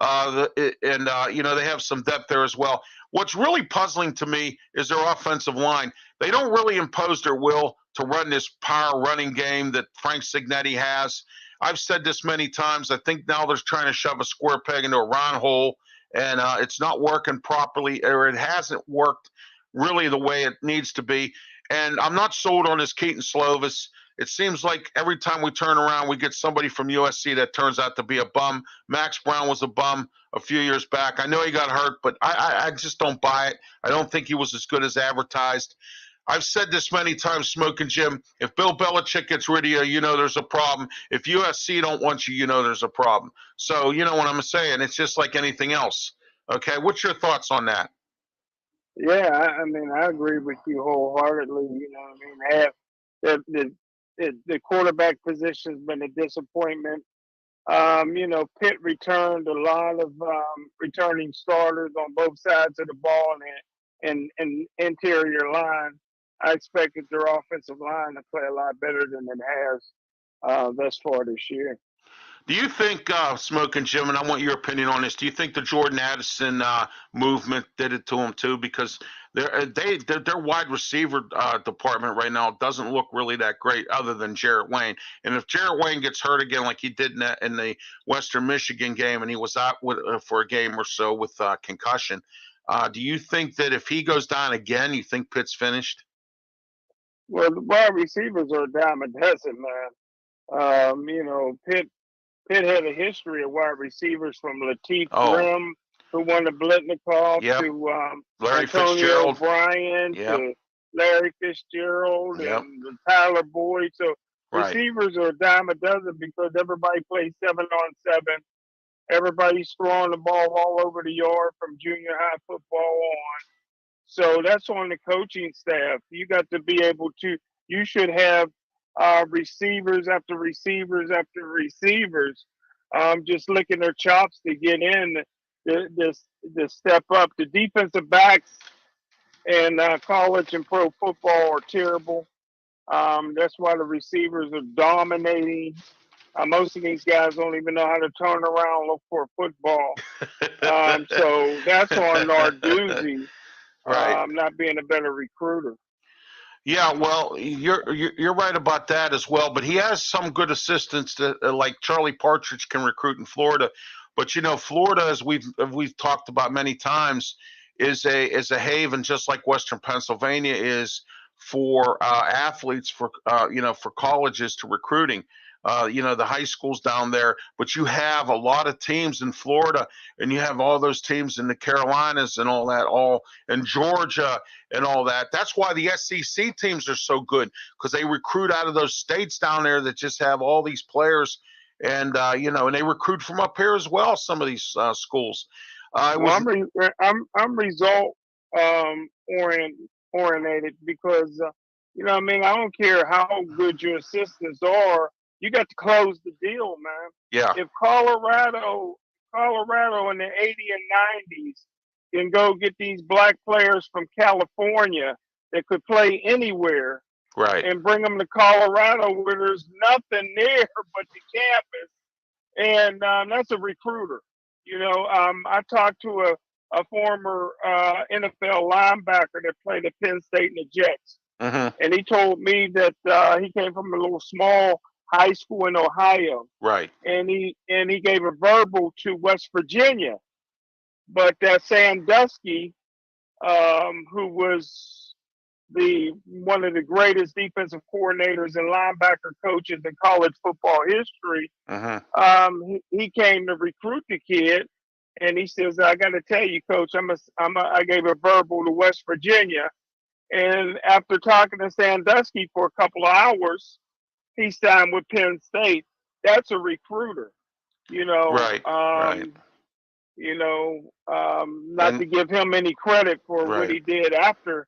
They have some depth there as well. What's really puzzling to me is their offensive line. They don't really impose their will to run this power running game that Frank Signetti has. I've said this many times. I think now they're trying to shove a square peg into a round hole, and it's not working properly, or it hasn't worked really the way it needs to be. And I'm not sold on this Keaton Slovis. It seems like every time we turn around, we get somebody from USC that turns out to be a bum. Max Brown was a bum a few years back. I know he got hurt, but I just don't buy it. I don't think he was as good as advertised. I've said this many times, Smokin' Jim. If Bill Belichick gets rid of you, there's a problem. If USC don't want you, there's a problem. So you know what I'm saying? It's just like anything else. Okay, what's your thoughts on that? Yeah, I agree with you wholeheartedly. The quarterback position's been a disappointment. Pitt returned a lot of returning starters on both sides of the ball and interior line. I expected their offensive line to play a lot better than it has thus far this year. Do you think, Smokin' Jim, and I want your opinion on this, do you think the Jordan Addison movement did it to him too? Because their wide receiver department right now doesn't look really that great other than Jarrett Wayne. And if Jarrett Wayne gets hurt again like he did in the Western Michigan game and he was out for a game or so with concussion, do you think that if he goes down again, you think Pitt's finished? Well, the wide receivers are a dime a dozen, man. Pitt had a history of wide receivers from Lateef Grimm, who won the Blitnikoff, to Larry Antonio Fitzgerald, Bryan, to Larry Fitzgerald, and Tyler Boyd. So receivers are a dime a dozen because everybody plays 7-on-7. Everybody's throwing the ball all over the yard from junior high football on. So that's on the coaching staff. You got to be able to. You should have receivers after receivers after receivers, just licking their chops to get in, to step up. The defensive backs in college and pro football are terrible. That's why the receivers are dominating. Most of these guys don't even know how to turn around and look for a football. So that's on Narduzzi, not being a better recruiter. Yeah, well, you're right about that as well. But he has some good assistants that, like Charlie Partridge, can recruit in Florida. But Florida, as we've talked about many times, is a haven, just like Western Pennsylvania is for athletes, for colleges to recruiting. The high schools down there, but you have a lot of teams in Florida, and you have all those teams in the Carolinas and all that, in Georgia and all that. That's why the SEC teams are so good, because they recruit out of those states down there that just have all these players, and and they recruit from up here as well. Some of these schools. I'm result oriented because I don't care how good your assistants are. You got to close the deal, man. Yeah. If Colorado in the 80s and 90s can go get these black players from California that could play anywhere, right, and bring them to Colorado where there's nothing there but the campus, and that's a recruiter. I talked to a former NFL linebacker that played at Penn State and the Jets, and he told me that he came from a little small high school in Ohio, right, and he gave a verbal to West Virginia, but that Sandusky, who was one of the greatest defensive coordinators and linebacker coaches in college football history, he came to recruit the kid, and he says, "I got to tell you, Coach, I gave a verbal to West Virginia, and after talking to Sandusky for a couple of hours, he signed with Penn State." That's a recruiter, right, right. Not to give him any credit for what he did after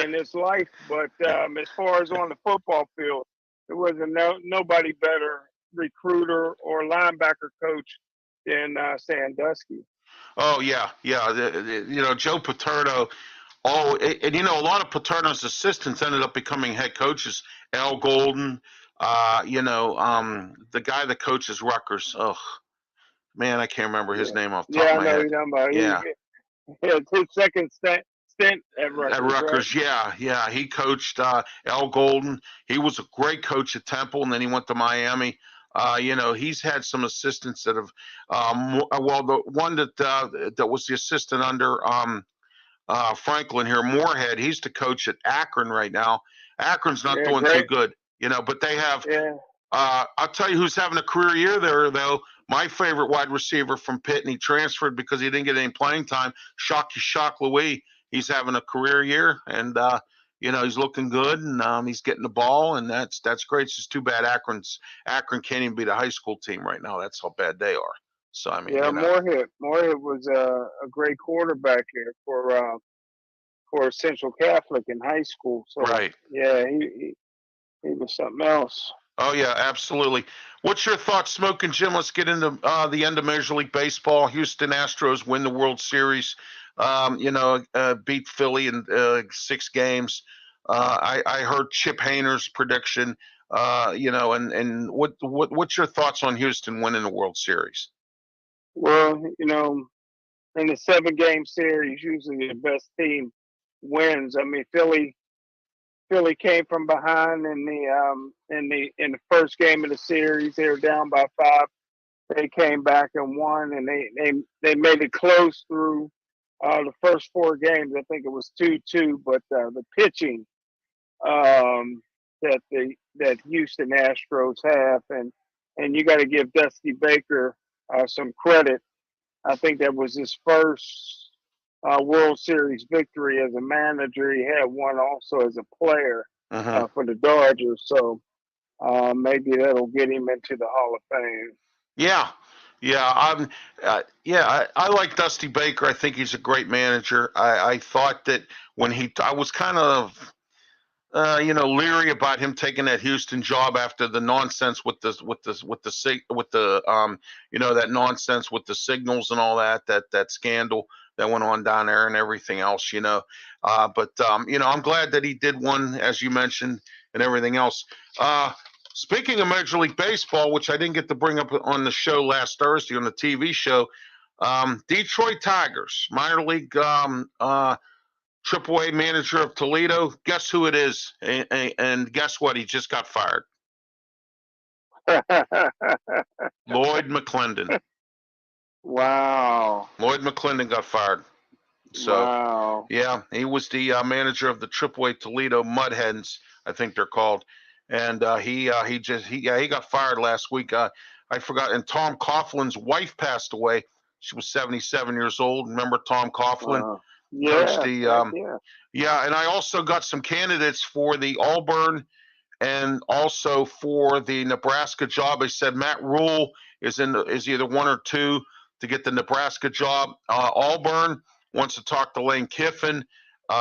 in his life, but as far as on the football field, there wasn't nobody better recruiter or linebacker coach than Sandusky. Oh yeah. Joe Paterno. Oh, and a lot of Paterno's assistants ended up becoming head coaches. Al Golden, the guy that coaches Rutgers. Oh man, I can't remember his name off the top of my head. Yeah, his second stint at Rutgers. At Rutgers, right? yeah. He coached Al Golden. He was a great coach at Temple, and then he went to Miami. He's had some assistants that have. The one that was the assistant under Franklin here, Moorhead. He's the coach at Akron right now. Akron's not doing too good, but they have. Yeah. I'll tell you who's having a career year there, though. My favorite wide receiver from Pitt, and he transferred because he didn't get any playing time. Shock Louis. He's having a career year, and he's looking good, and he's getting the ball, and that's great. It's just too bad Akron can't even beat a high school team right now. That's how bad they are. So I mean, Moorhead was a great quarterback here for Central Catholic in high school. So right, yeah, he was something else. Oh yeah, absolutely. What's your thoughts, Smokin' Jim? Let's get into the end of Major League Baseball. Houston Astros win the World Series. Beat Philly in 6 games. I heard Chip Hayner's prediction. And what's your thoughts on Houston winning the World Series? Well, in a 7-game series, usually the best team wins. I mean, Philly came from behind in the first game of the series. They were down by 5. They came back and won, and they made it close through the first 4 games. I think it was 2-2, but the pitching that Houston Astros have, and you got to give Dusty Baker some credit. I think that was his first World Series victory as a manager. He had one also as a player for the Dodgers. So maybe that'll get him into the Hall of Fame. Yeah. I like Dusty Baker. I think he's a great manager. I thought that when I was kind of leery about him taking that Houston job after the nonsense with that nonsense with the signals and all that scandal that went on down there and everything else, But I'm glad that he did one, as you mentioned, and everything else. Speaking of Major League Baseball, which I didn't get to bring up on the show last Thursday on the TV show, Detroit Tigers, minor league AAA manager of Toledo. Guess who it is? And guess what? He just got fired. Lloyd McClendon. Wow. Lloyd McClendon got fired. So, wow. Yeah, he was the manager of the AAA Toledo Mudhens, I think they're called. And he got fired last week. I forgot. And Tom Coughlin's wife passed away. She was 77 years old. Remember Tom Coughlin? Yeah, Yeah, and I also got some candidates for the Auburn and also for the Nebraska job. I said Matt Rule is either 1 or 2 to get the Nebraska job. Auburn wants to talk to Lane Kiffin.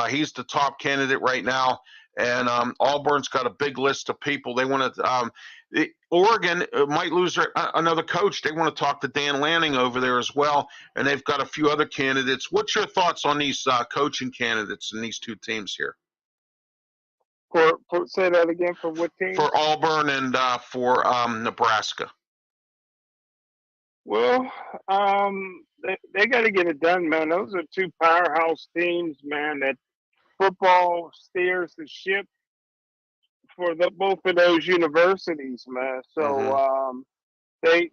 He's the top candidate right now. And Auburn's got a big list of people. They want to Oregon might lose another coach. They want to talk to Dan Lanning over there as well, and they've got a few other candidates. What's your thoughts on these coaching candidates in these 2 teams here? Say that again. For what team? For Auburn and for Nebraska. Well, they got to get it done, man. Those are 2 powerhouse teams, man. That football steers the ship for both of those universities, man. So they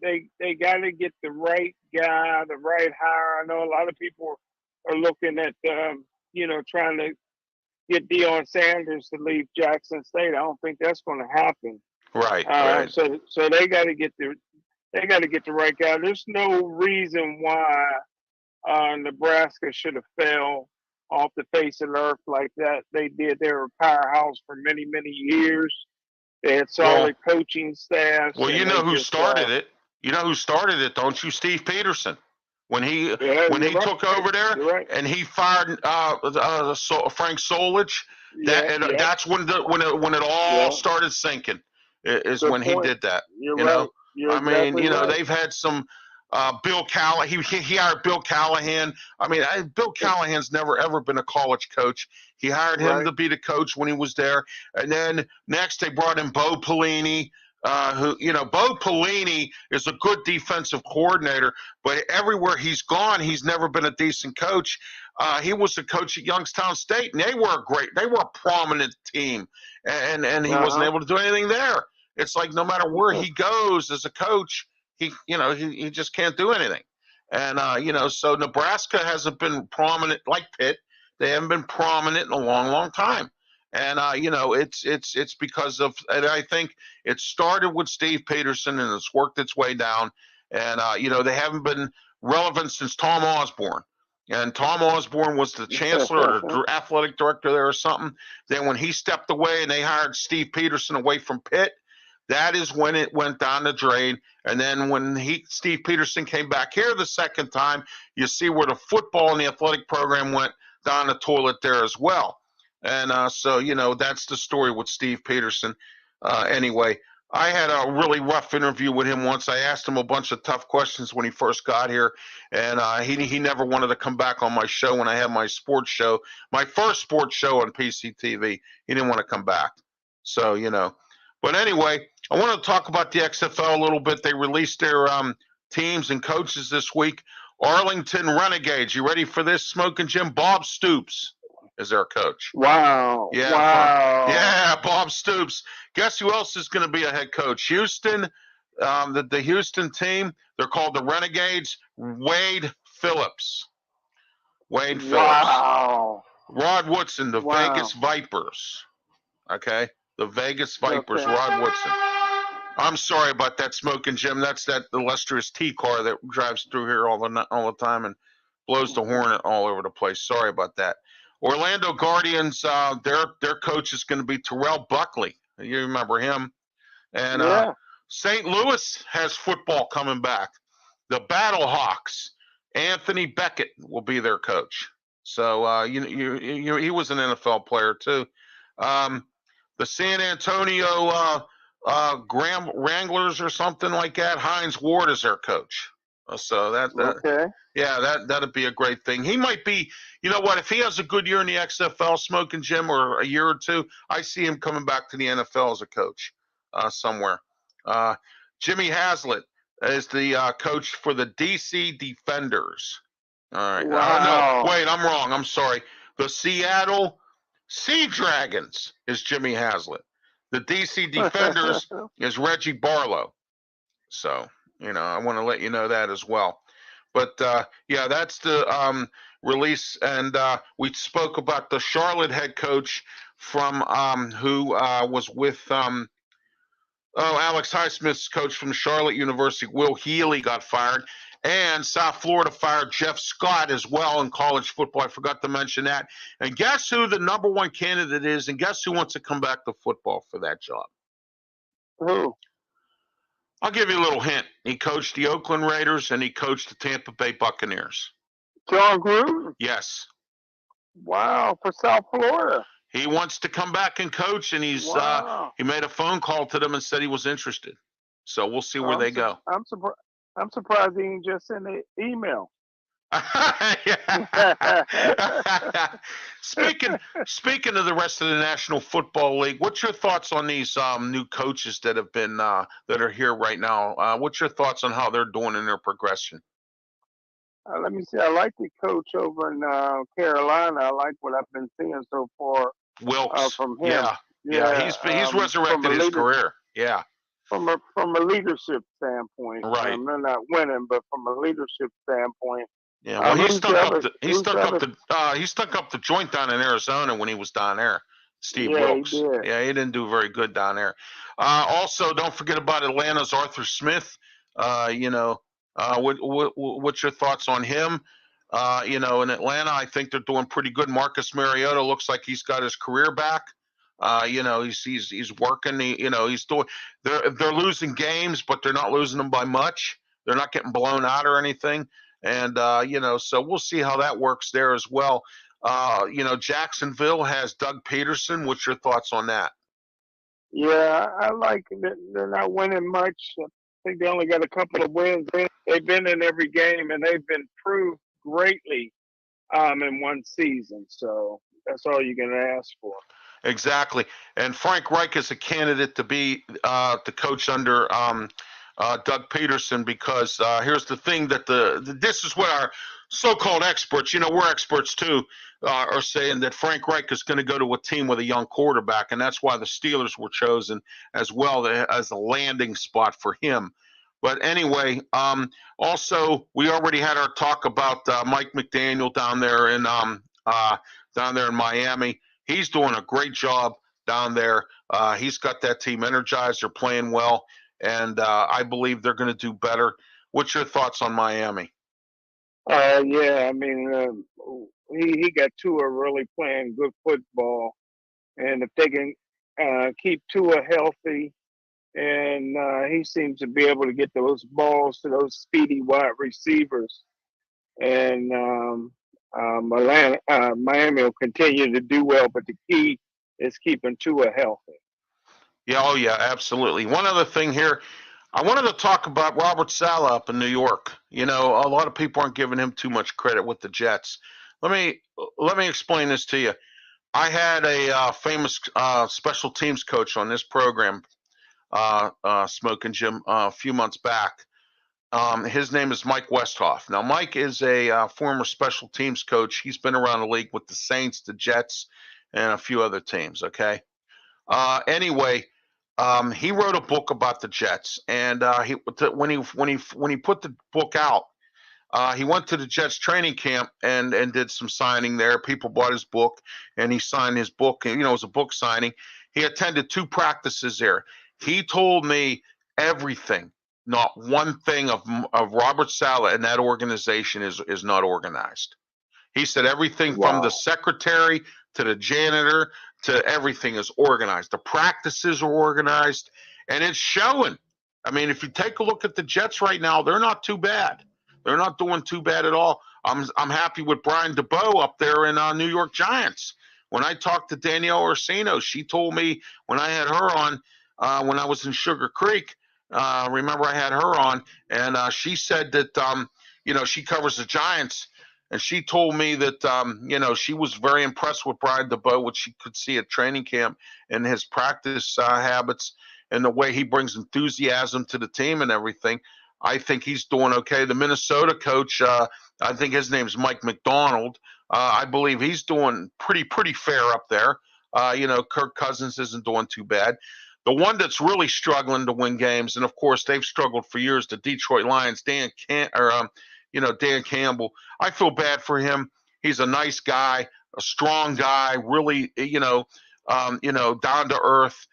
got to get the right guy, the right hire. I know a lot of people are looking at trying to get Deion Sanders to leave Jackson State. I don't think that's going to happen. Right. So they got to get the right guy. There's no reason why Nebraska should have fell off the face of the earth like that. They did. They were a powerhouse for many, many years. They had solid coaching staffs. Well, you know who started it. You know who started it, don't you? Steve Peterson. When he took over there, and he fired Frank Solich. That's when it all started sinking. Is when he did that. They've had some. Bill Callahan. He hired Bill Callahan. I mean, Bill Callahan's never ever been a college coach. He hired him to be the coach when he was there, and then next they brought in Bo Pelini. Bo Pelini is a good defensive coordinator, but everywhere he's gone, he's never been a decent coach. He was a coach at Youngstown State, and they were a prominent team, and he wasn't able to do anything there. It's like no matter where he goes as a coach, he just can't do anything. And so Nebraska hasn't been prominent like Pitt. They haven't been prominent in a long, long time. And it's because of, and I think it started with Steve Peterson and it's worked its way down. And they haven't been relevant since Tom Osborne. And Tom Osborne was the chancellor or the athletic director there or something. Then when he stepped away and they hired Steve Peterson away from Pitt, that is when it went down the drain. And then when Steve Peterson came back here the second time, you see where the football and the athletic program went down the toilet there as well. And so that's the story with Steve Peterson. Anyway, I had a really rough interview with him once. I asked him a bunch of tough questions when he first got here, and he never wanted to come back on my show when I had my sports show, my first sports show on PCTV. He didn't want to come back. So, But anyway, I want to talk about the XFL a little bit. They released their teams and coaches this week. Arlington Renegades. You ready for this, Smokin' Jim? Bob Stoops is their coach. Wow. Yeah. Wow. Bob Stoops. Guess who else is going to be a head coach? Houston, the Houston team, they're called the Renegades. Wade Phillips. Wow. Rod Woodson, the Wow. Vegas Vipers. Okay? The Vegas Vipers, Okay. Rod Woodson. I'm sorry about that, Smokin' Jim. That's that illustrious T car that drives through here all the time and blows the horn all over the place. Sorry about that. Orlando Guardians, their coach is going to be Terrell Buckley. You remember him? And Yeah. St. Louis has football coming back. The Battlehawks, Anthony Beckett will be their coach. So he was an NFL player too. The San Antonio Wranglers or something like that. Hines Ward is their coach. So Okay. that'd be a great thing. He might be, you know what, if he has a good year in the XFL, Smokin' Jim, or a year or two, I see him coming back to the NFL as a coach somewhere. Jimmy Haslett is the coach for the DC Defenders. All right. Wow. No, wait, I'm wrong. I'm sorry. The Seattle Sea Dragons is Jimmy Haslett. The DC Defenders is Reggie Barlow. So, I want to let you know that as well. But, that's the release. And we spoke about the Charlotte head coach from who was with Alex Highsmith's coach from Charlotte University. Will Healy got fired. And South Florida fired Jeff Scott as well in college football. I forgot to mention that. And guess who the number one candidate is? And guess who wants to come back to football for that job? Who? I'll give you a little hint. He coached the Oakland Raiders and he coached the Tampa Bay Buccaneers. John Gruden? Yes. Wow, for South Florida. He wants to come back and coach, and he made a phone call to them and said he was interested. So we'll see where they go. I'm surprised he didn't just send an email. Speaking of the rest of the National Football League, what's your thoughts on these new coaches that have been that are here right now? What's your thoughts on how they're doing in their progression? Let me see. I like the coach over in Carolina. I like what I've been seeing so far. Wilkes from him. Yeah. He's resurrected his career. Yeah. From a leadership standpoint, right? They're not winning, but from a leadership standpoint. Yeah, well, he stuck up the joint down in Arizona when he was down there. Steve Wilkes. He did. Yeah, he didn't do very good down there. Also, don't forget about Atlanta's Arthur Smith. What's your thoughts on him? In Atlanta, I think they're doing pretty good. Marcus Mariota looks like he's got his career back. He's working. He's doing. They're losing games, but they're not losing them by much. They're not getting blown out or anything. And so we'll see how that works there as well. Jacksonville has Doug Peterson. What's your thoughts on that? Yeah, I like that they're not winning much. I think they only got a couple of wins. They've been in every game, and they've been improved greatly in one season. So that's all you can ask for. Exactly. And Frank Reich is a candidate to be the coach under Doug Peterson, because here's the thing that this is what our so-called experts, we're experts too, are saying that Frank Reich is going to go to a team with a young quarterback, and that's why the Steelers were chosen as well as a landing spot for him. But anyway, also we already had our talk about Mike McDaniel down there in Miami. He's doing a great job down there. He's got that team energized. They're playing well, and I believe they're going to do better. What's your thoughts on Miami? Yeah, I mean, he got Tua really playing good football, and if they can keep Tua healthy, and he seems to be able to get those balls to those speedy wide receivers, and Miami will continue to do well, but the key is keeping Tua healthy. Yeah, oh yeah, absolutely. One other thing here, I wanted to talk about Robert Saleh up in New York. You know, a lot of people aren't giving him too much credit with the Jets. Let me let me explain this to you. I had a famous special teams coach on this program, Smokin Jim, a few months back. His name is Mike Westhoff. Now, Mike is a former special teams coach. He's been around the league with the Saints, the Jets, and a few other teams. Okay. Anyway, he wrote a book about the Jets, and when he put the book out, he went to the Jets training camp and did some signing there. People bought his book, and he signed his book. You know, it was a book signing. He attended 2 practices there. He told me everything. Not one thing of Robert Saleh and that organization is not organized. He said everything from the secretary to the janitor to everything is organized. The practices are organized, and it's showing. I mean, if you take a look at the Jets right now, they're not too bad. They're not doing too bad at all. I'm happy with Brian DeBow up there in New York Giants. When I talked to Danielle Orsino, she told me when I had her on when I was in Sugar Creek. Remember, I had her on, and she said that you know, she covers the Giants. And she told me that, you know, she was very impressed with Brian DeBow, what she could see at training camp and his practice habits and the way he brings enthusiasm to the team and everything. I think he's doing okay. The Minnesota coach, I think his name's Mike McDonald. I believe he's doing pretty fair up there. You know, Kirk Cousins isn't doing too bad. The one that's really struggling to win games, and of course they've struggled for years, the Detroit Lions, Dan Campbell. I feel bad for him. He's a nice guy, a strong guy, really, down to earth.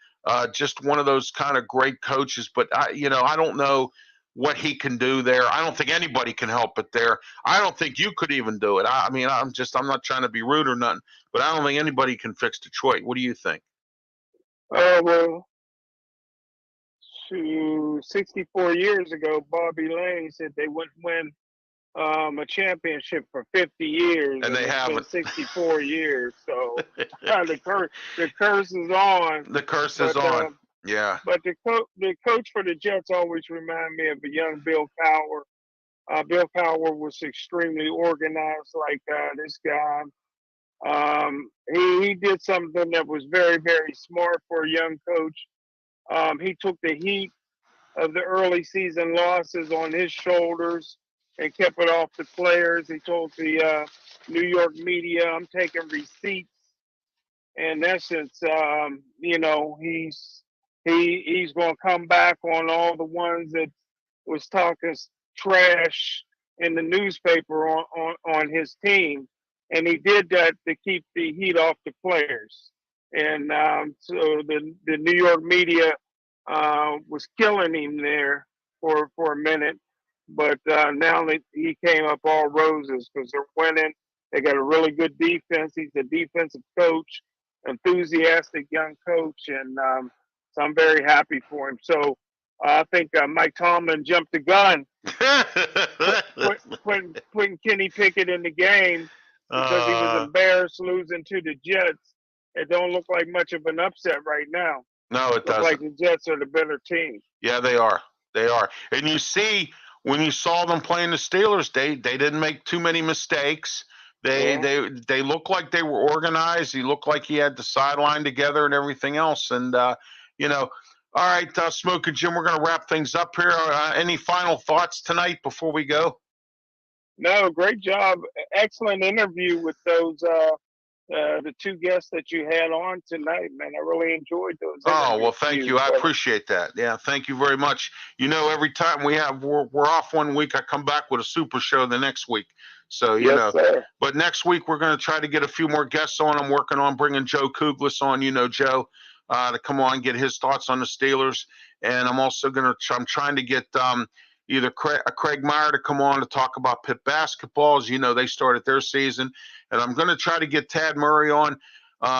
Just one of those kind of great coaches. But I don't know what he can do there. I don't think anybody can help it there. I don't think you could even do it. I mean, I'm not trying to be rude or nothing, but I don't think anybody can fix Detroit. What do you think? Well, 64 years ago, Bobby Lane said they wouldn't win a championship for 50 years, and they haven't. 64 years. So the curse is on. The curse is on. Yeah. But the coach for the Jets always remind me of a young Bill Cowher. Bill Cowher was extremely organized, like this guy. He did something that was very, very smart for a young coach. He took the heat of the early season losses on his shoulders and kept it off the players. He told the New York media, "I'm taking receipts." In essence, he's going to come back on all the ones that was talking trash in the newspaper on his team, and he did that to keep the heat off the players. And so the New York media was killing him there for a minute, but now that he came up all roses because they're winning. They got a really good defense. He's a defensive coach, enthusiastic young coach, and so I'm very happy for him. So I think Mike Tomlin jumped the gun, putting Kenny Pickett in the game because he was embarrassed losing to the Jets. It don't look like much of an upset right now. No, it doesn't. Like the Jets are the better team. Yeah, they are. They are. And you see, when you saw them playing the Steelers, they didn't make too many mistakes. They looked like they were organized. He looked like he had the sideline together and everything else. And all right, Smokin Jim, we're going to wrap things up here. Any final thoughts tonight before we go? No, great job. Excellent interview with those the 2 guests that you had on tonight, man. I really enjoyed those. Oh, well, thank you. I appreciate that. Yeah, thank you very much. You know, every time we're off one week, I come back with a super show the next week. So, sir. But next week we're going to try to get a few more guests on. I'm working on bringing Joe Kuglis on, Joe, to come on, get his thoughts on the Steelers. And I'm also I'm trying to get either Craig Meyer to come on to talk about Pitt basketball. As you know, they started their season. And I'm going to try to get Tad Murray on.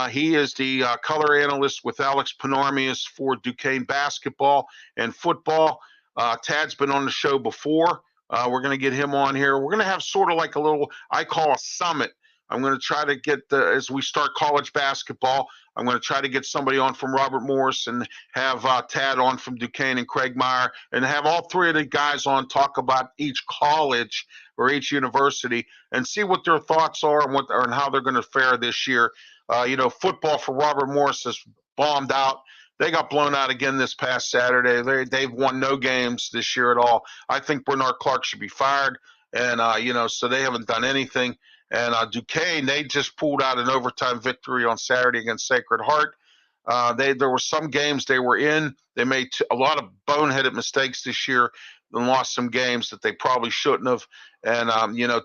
He is the color analyst with Alex Panormius for Duquesne basketball and football. Tad's been on the show before. We're going to get him on here. We're going to have sort of like a little, I call a summit I'm going to try to get as we start college basketball, I'm going to try to get somebody on from Robert Morris and have Tad on from Duquesne and Craig Meyer, and have all three of the guys on talk about each college or each university and see what their thoughts are and how they're going to fare this year. Football for Robert Morris is bombed out. They got blown out again this past Saturday. They've won no games this year at all. I think Bernard Clark should be fired, and so they haven't done anything. And Duquesne, they just pulled out an overtime victory on Saturday against Sacred Heart. There were some games they were in. They made a lot of boneheaded mistakes this year and lost some games that they probably shouldn't have. And,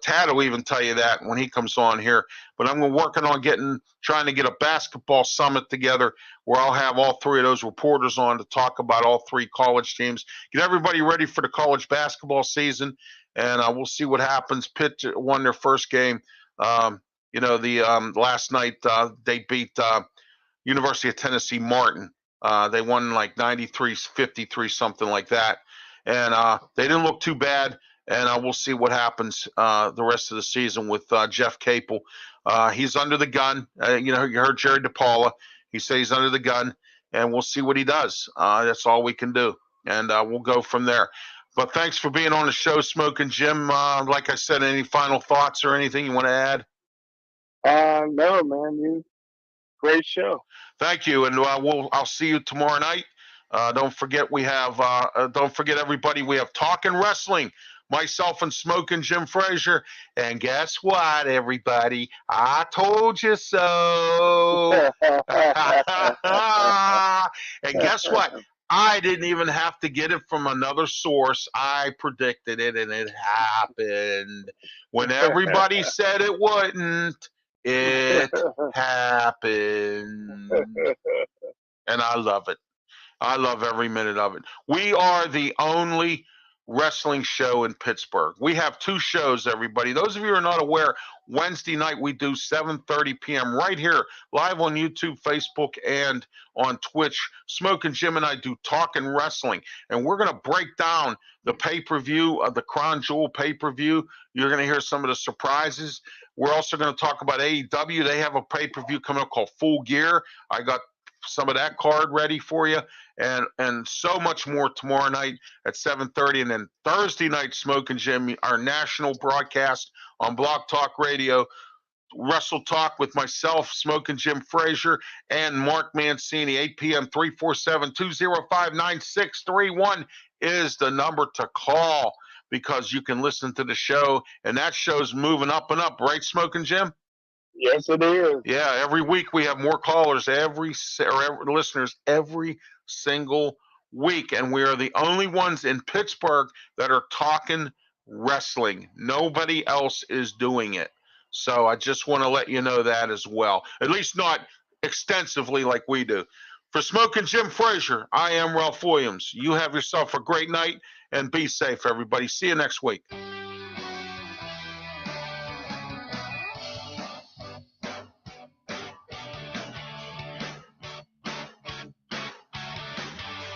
Tad will even tell you that when he comes on here. But I'm working on trying to get a basketball summit together where I'll have all three of those reporters on to talk about all three college teams, get everybody ready for the college basketball season. And we'll see what happens. Pitt won their first game. Last night they beat University of Tennessee Martin. They won like 93-53, something like that. And they didn't look too bad. And we'll see what happens the rest of the season with Jeff Capel. He's under the gun. You heard Jerry DePaula. He says he's under the gun, and we'll see what he does. That's all we can do. And we'll go from there. But thanks for being on the show, Smokin' Jim. Like I said, any final thoughts or anything you want to add? No, man. Great show. Thank you, and I'll see you tomorrow night. Don't forget everybody. We have Talkin' Wrestling. Myself and Smokin' Jim Frazier. And guess what, everybody? I told you so. And guess what? I didn't even have to get it from another source. I predicted it, and it happened. When everybody said it wouldn't, it happened. And I love it. I love every minute of it. We are the only wrestling show in Pittsburgh. We have two shows, everybody. Those of you who are not aware, Wednesday night we do 7:30 p.m. right here, live on YouTube, Facebook, and on Twitch. Smokin' Jim and I do Talkin' Wrestling, and we're going to break down the pay-per-view of the Crown Jewel pay-per-view. You're going to hear some of the surprises. We're also going to talk about AEW. They have a pay-per-view coming up called Full Gear. I got some of that card ready for you, and so much more tomorrow night at 7:30, and then Thursday night, Smokin' Jim, our national broadcast on Blog Talk Radio, Wrestle Talk with myself, Smokin' Jim Frazier, and Mark Mancini, 8 p.m., 347-205-9631 is the number to call, because you can listen to the show, and that show's moving up and up, right, Smokin' Jim? Yes, it is. Yeah, every week we have more callers, listeners every single week, and we are the only ones in Pittsburgh that are talking wrestling. Nobody else is doing it. So I just want to let you know that as well, at least not extensively like we do. For Smokin' Jim Frazier, I am Ralph Williams. You have yourself a great night, and be safe, everybody. See you next week.